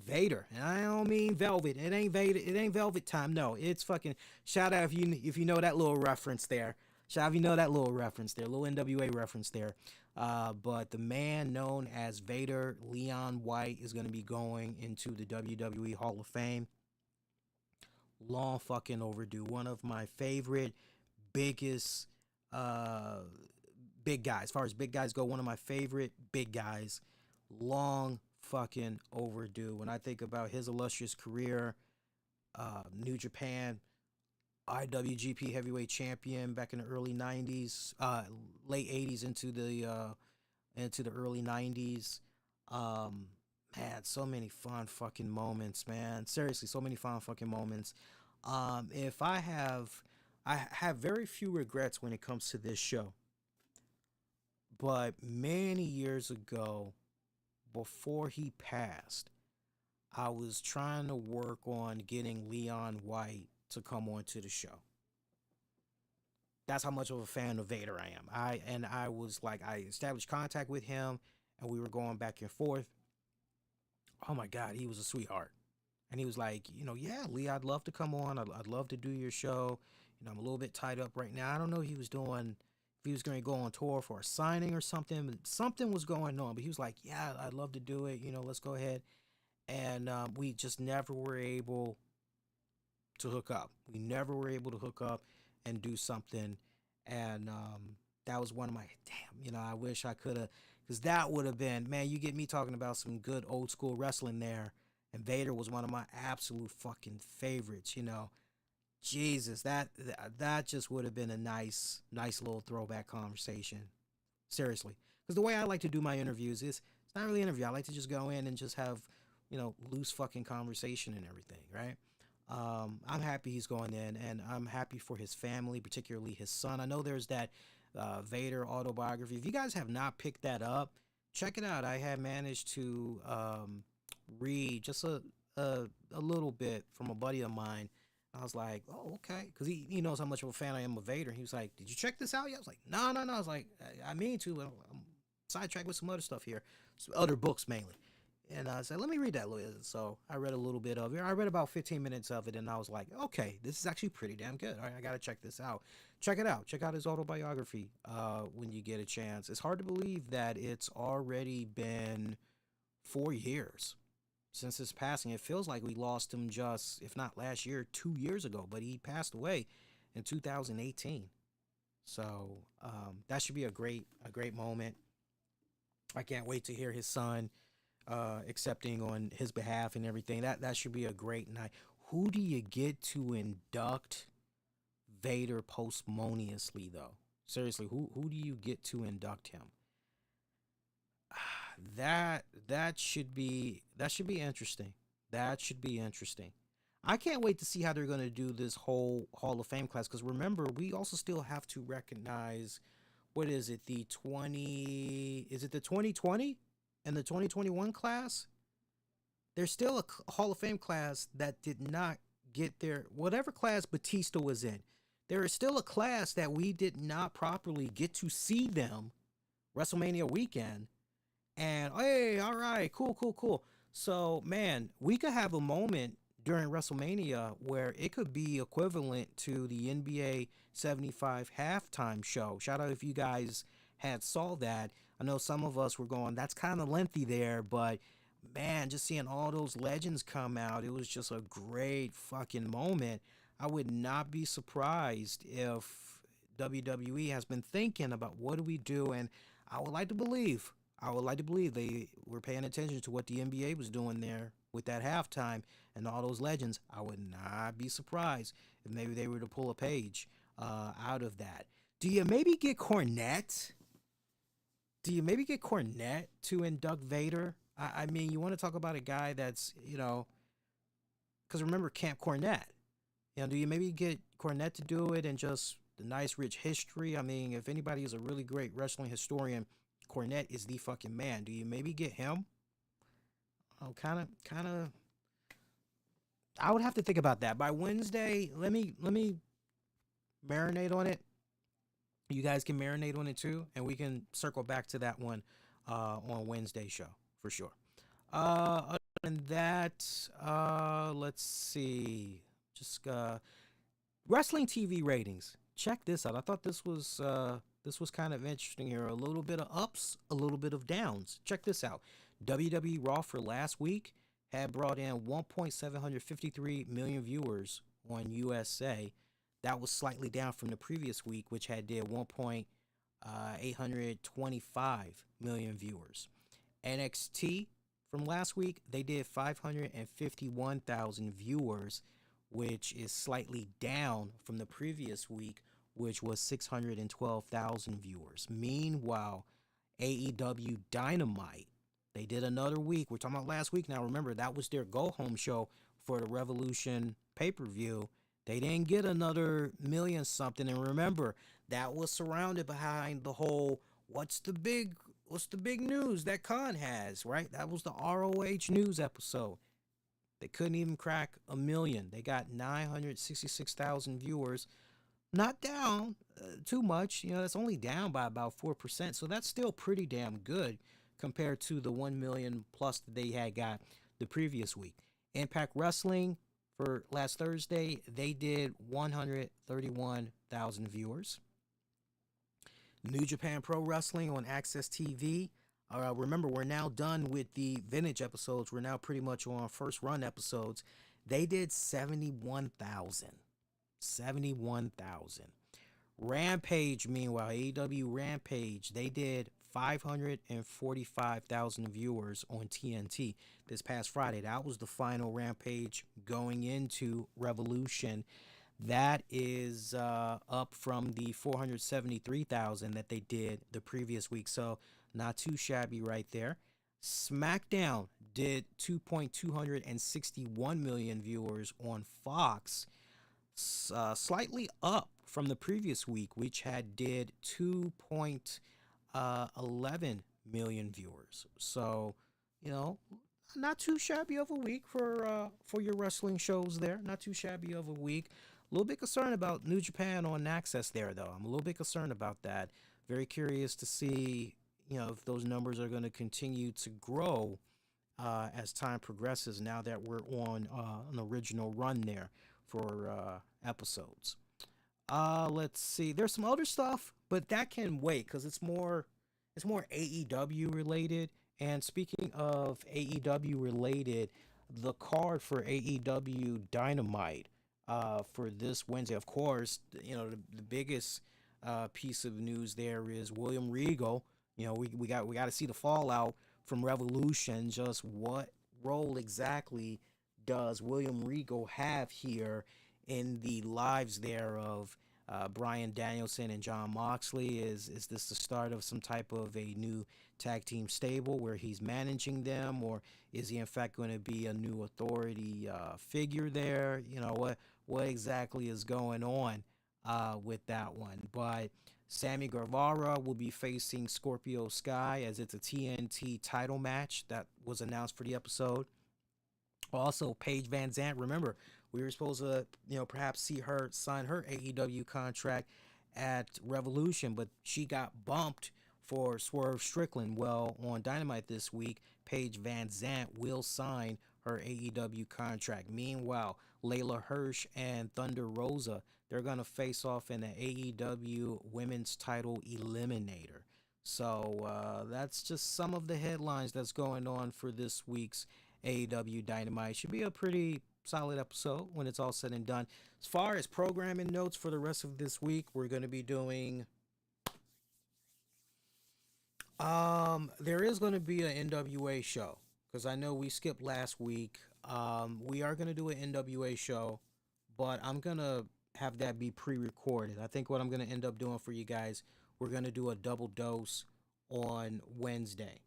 Vader. And I don't mean Velvet. It ain't Vader. It ain't Velvet time. No, it's fucking, shout out if you know that little reference there. Shout out if you know that little reference there, little NWA reference there. But the man known as Vader, Leon White, is going to be going into the WWE Hall of Fame. Long fucking overdue. One of my favorite, biggest, big guys. As far as big guys go, one of my favorite big guys. Long fucking overdue. When I think about his illustrious career, New Japan, IWGP Heavyweight Champion back in the early 90s, late 80s into the early 90s. Man, so many fun fucking moments, man. Seriously, so many fun fucking moments. If I have very few regrets when it comes to this show. But many years ago, before he passed, I was trying to work on getting Leon White to come on to the show. That's how much of a fan of Vader I am. I was like, I established contact with him, and we were going back and forth. Oh my God, he was a sweetheart. And he was like, yeah, Lee, I'd love to come on. I'd love to do your show. I'm a little bit tied up right now. I don't know if he was going to go on tour for a signing or something. But something was going on. But he was like, yeah, I'd love to do it. Let's go ahead. And we just never were able to hook up. We never were able to hook up and do something. And that was one of my, I wish I could have, because that would have been, man, you get me talking about some good old school wrestling there. And Vader was one of my absolute fucking favorites, Jesus, that just would have been a nice little throwback conversation. Seriously. Because the way I like to do my interviews is, it's not really an interview. I like to just go in and just have, loose fucking conversation and everything, right? I'm happy he's going in, and I'm happy for his family, particularly his son. I know there's that Vader autobiography. If you guys have not picked that up, check it out. I had managed to read just a little bit from a buddy of mine. I was like, oh, okay. Because he knows how much of a fan I am of Vader. He was like, did you check this out yet? I was like, no. I was like, I mean to. I'm sidetracked with some other stuff here. Some other books mainly. And I said, let me read that a little bit. So I read a little bit of it. I read about 15 minutes of it. And I was like, okay, this is actually pretty damn good. All right, I got to check this out. Check it out. Check out his autobiography when you get a chance. It's hard to believe that it's already been 4 years since his passing. It feels like we lost him just, if not last year, 2 years ago. But he passed away in 2018. So that should be a great moment. I can't wait to hear his son accepting on his behalf and everything. That should be a great night. Who do you get to induct Vader posthumously, though? Seriously, who do you get to induct him? That should be interesting. That should be interesting. I can't wait to see how they're going to do this whole Hall of Fame class, because remember, we also still have to recognize, what is it, the 2020 and the 2021 class? There's still a Hall of Fame class that did not get their, whatever class Batista was in, there is still a class that we did not properly get to see them WrestleMania weekend. And hey, all right, cool. So, man, we could have a moment during WrestleMania where it could be equivalent to the NBA 75 halftime show. Shout out if you guys had saw that. I know some of us were going, that's kind of lengthy there, but man, just seeing all those legends come out, it was just a great fucking moment. I would not be surprised if WWE has been thinking about what do we do, and I would like to believe they were paying attention to what the NBA was doing there with that halftime and all those legends. I would not be surprised if maybe they were to pull a page out of that. Do you maybe get Cornette? To induct Vader? I mean, you want to talk about a guy that's, because remember Camp Cornette. Do you maybe get Cornette to do it and just the nice rich history? I mean, if anybody is a really great wrestling historian, Cornette is the fucking man. Do you maybe get him? Oh, kind of. I would have to think about that. By Wednesday, let me marinate on it. You guys can marinate on it too, and we can circle back to that one on Wednesday's show for sure. Other than that, let's see. Just wrestling TV ratings. Check this out. I thought this was kind of interesting here. A little bit of ups, a little bit of downs. Check this out. WWE Raw for last week had brought in 1.753 million viewers on USA. That was slightly down from the previous week, which had did 1.825 million viewers. NXT from last week, they did 551,000 viewers, which is slightly down from the previous week, which was 612,000 viewers. Meanwhile, AEW Dynamite, they did another week. We're talking about last week now. Remember, that was their go-home show for the Revolution pay-per-view. They didn't get another million something. And remember, that was surrounded behind the whole, what's the big news that Khan has, right? That was the ROH news episode. They couldn't even crack a million. They got 966,000 viewers. Not down too much. That's only down by about 4%. So that's still pretty damn good compared to the 1 million plus that they had got the previous week. Impact Wrestling for last Thursday, they did 131,000 viewers. New Japan Pro Wrestling on Axxess TV. Remember, we're now done with the vintage episodes. We're now pretty much on first run episodes. They did 71,000. 71,000. Rampage, meanwhile, AEW Rampage, they did 545,000 viewers on TNT this past Friday. That was the final Rampage going into Revolution. That is up from the 473,000 that they did the previous week. So not too shabby right there. SmackDown did 2.261 million viewers on Fox, slightly up from the previous week, which had did 2.11 million viewers. So, not too shabby of a week for your wrestling shows there. Not too shabby of a week. A little bit concerned about New Japan on Axxess there, though. I'm a little bit concerned about that. Very curious to see, if those numbers are going to continue to grow as time progresses, now that we're on an original run there for episodes. Let's see. There's some other stuff, but that can wait because it's more AEW related. And speaking of AEW related, the card for AEW Dynamite for this Wednesday, of course, the biggest piece of news there is William Regal. We got to see the fallout from Revolution. Just what role exactly does William Regal have here in the lives there of Bryan Danielson and Jon Moxley? Is this the start of some type of a new tag team stable where he's managing them, or is he in fact going to be a new authority figure there? What exactly is going on with that one? But Sammy Guevara will be facing Scorpio Sky as it's a TNT title match that was announced for the episode. Also, Paige Van Zant, remember, we were supposed to, perhaps see her sign her AEW contract at Revolution, but she got bumped for Swerve Strickland. Well, on Dynamite this week, Paige Van Zant will sign her AEW contract. Meanwhile, Layla Hirsch and Thunder Rosa, they're going to face off in the AEW Women's Title Eliminator. So that's just some of the headlines that's going on for this week's AEW Dynamite. Should be a pretty solid episode when it's all said and done. As far as programming notes for the rest of this week, we're going to be doing there is going to be an NWA show because I know we skipped last week. We are going to do an NWA show, but I'm going to have that be pre-recorded. I think what I'm going to end up doing for you guys, we're going to do a double dose on Wednesday.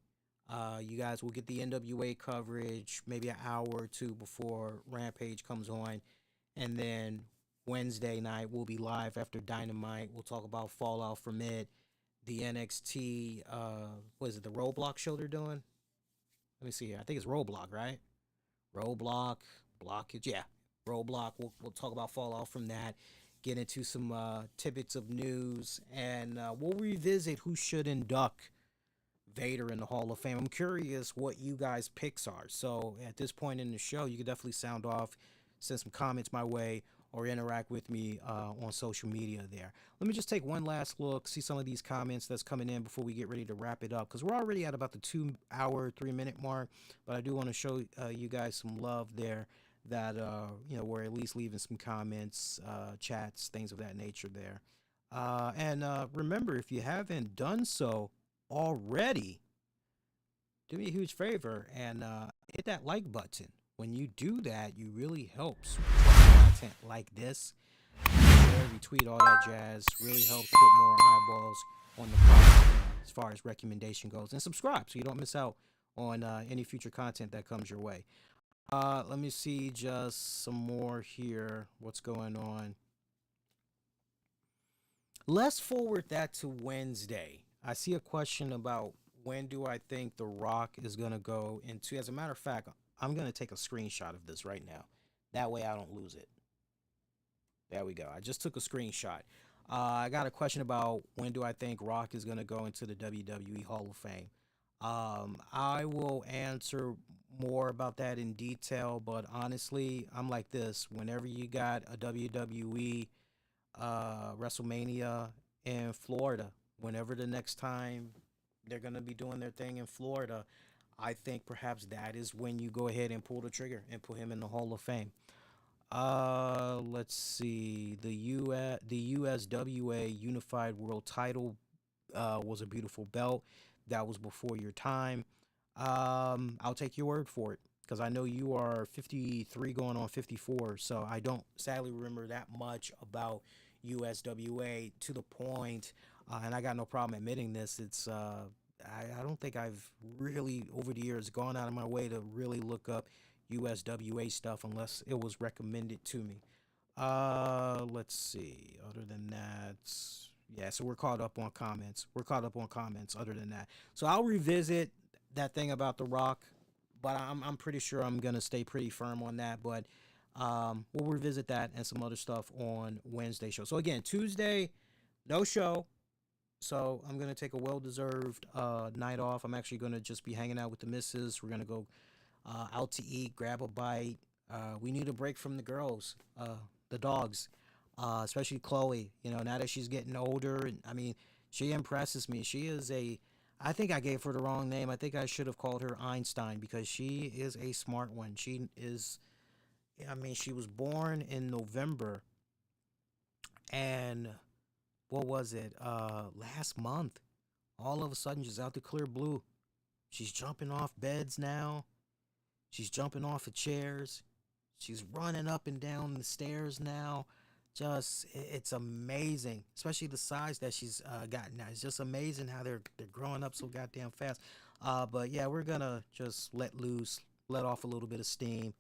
You guys will get the NWA coverage maybe an hour or two before Rampage comes on. And then Wednesday night, we'll be live after Dynamite. We'll talk about Fallout from it. The NXT, what is it, the Roadblock show they're doing? Let me see here. I think it's Roadblock, right? Roadblock, Blockage, yeah. Roadblock, we'll talk about Fallout from that. Get into some tidbits of news. And we'll revisit who should induct Vader in the Hall of Fame. I'm curious what you guys' picks are. So at this point in the show, you can definitely sound off, send some comments my way, or interact with me on social media there. Let me just take one last look, see some of these comments that's coming in before we get ready to wrap it up, because we're already at about the 2 hour, 3 minute mark, but I do want to show you guys some love there that, we're at least leaving some comments, chats, things of that nature there. And remember, if you haven't done so already, do me a huge favor and hit that like button. When you do that, you really help content like this. Share, retweet, all that jazz really helps put more eyeballs on the product as far as recommendation goes. And subscribe so you don't miss out on any future content that comes your way. Let me see just some more here. What's going on? Let's forward that to Wednesday. I see a question about when do I think The Rock is going to go into. As a matter of fact, I'm going to take a screenshot of this right now. That way I don't lose it. There we go. I just took a screenshot. I got a question about when do I think Rock is going to go into the WWE Hall of Fame. I will answer more about that in detail, but honestly, I'm like this. Whenever you got a WWE WrestleMania in Florida, whenever the next time they're going to be doing their thing in Florida, I think perhaps that is when you go ahead and pull the trigger and put him in the Hall of Fame. Let's see. The USWA Unified World Title was a beautiful belt. That was before your time. I'll take your word for it because I know you are 53 going on 54. So I don't sadly remember that much about USWA to the point, and I got no problem admitting this. I don't think I've really over the years gone out of my way to really look up USWA stuff unless it was recommended to me. Let's see. Other than that, yeah. So we're caught up on comments. We're caught up on comments. Other than that, so I'll revisit that thing about The Rock, but I'm pretty sure I'm gonna stay pretty firm on that. But we'll revisit that and some other stuff on Wednesday show. So again, Tuesday, no show. So I'm gonna take a well-deserved night off. I'm actually gonna just be hanging out with the missus. We're gonna go out to eat, grab a bite. We need a break from the girls, the dogs, especially Chloe. You know, now that she's getting older, and I mean, she impresses me. She is I think I gave her the wrong name. I think I should have called her Einstein because she is a smart one. She is, I mean, she was born in November, and what was it? Last month, all of a sudden, just out the clear blue, she's jumping off beds now. She's jumping off of chairs. She's running up and down the stairs now. Just, it's amazing, especially the size that she's got now. It's just amazing how they're growing up so goddamn fast. But yeah, we're gonna just let loose, let off a little bit of steam,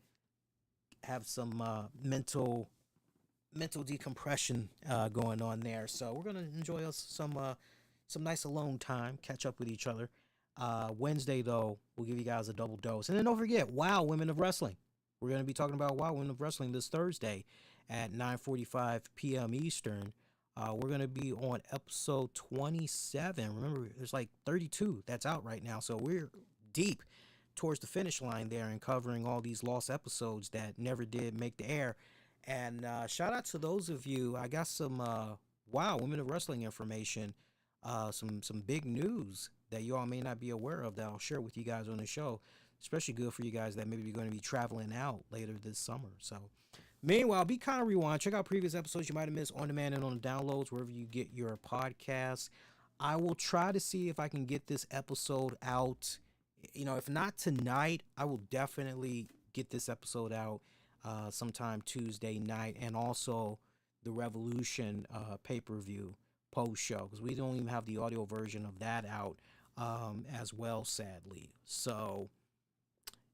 have some mental decompression going on there. So we're gonna enjoy us some nice alone time, catch up with each other. Wednesday though, we'll give you guys a double dose, and then don't forget, Wow Women of Wrestling. We're gonna be talking about Wow Women of Wrestling this Thursday at 9:45 p.m. Eastern. We're gonna be on episode 27. Remember, there's like 32 that's out right now, so we're deep towards the finish line there and covering all these lost episodes that never did make the air. And shout out to those of you. I got some Wow Women of Wrestling information, some big news that you all may not be aware of that I'll share with you guys on the show. Especially good for you guys that maybe going to be traveling out later this summer. So, meanwhile, be kind of rewind. Check out previous episodes you might have missed on demand and on the downloads wherever you get your podcasts. I will try to see if I can get this episode out. You know, if not tonight, I will definitely get this episode out sometime Tuesday night, and also the Revolution pay-per-view post-show, because we don't even have the audio version of that out as well, sadly. So,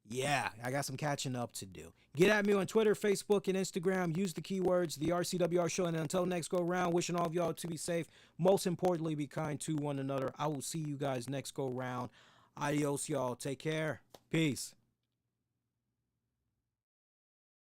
yeah, I got some catching up to do. Get at me on Twitter, Facebook, and Instagram. Use the keywords, the RCWR show. And until next go round, wishing all of y'all to be safe. Most importantly, be kind to one another. I will see you guys next go round. Adios, y'all. Take care. Peace.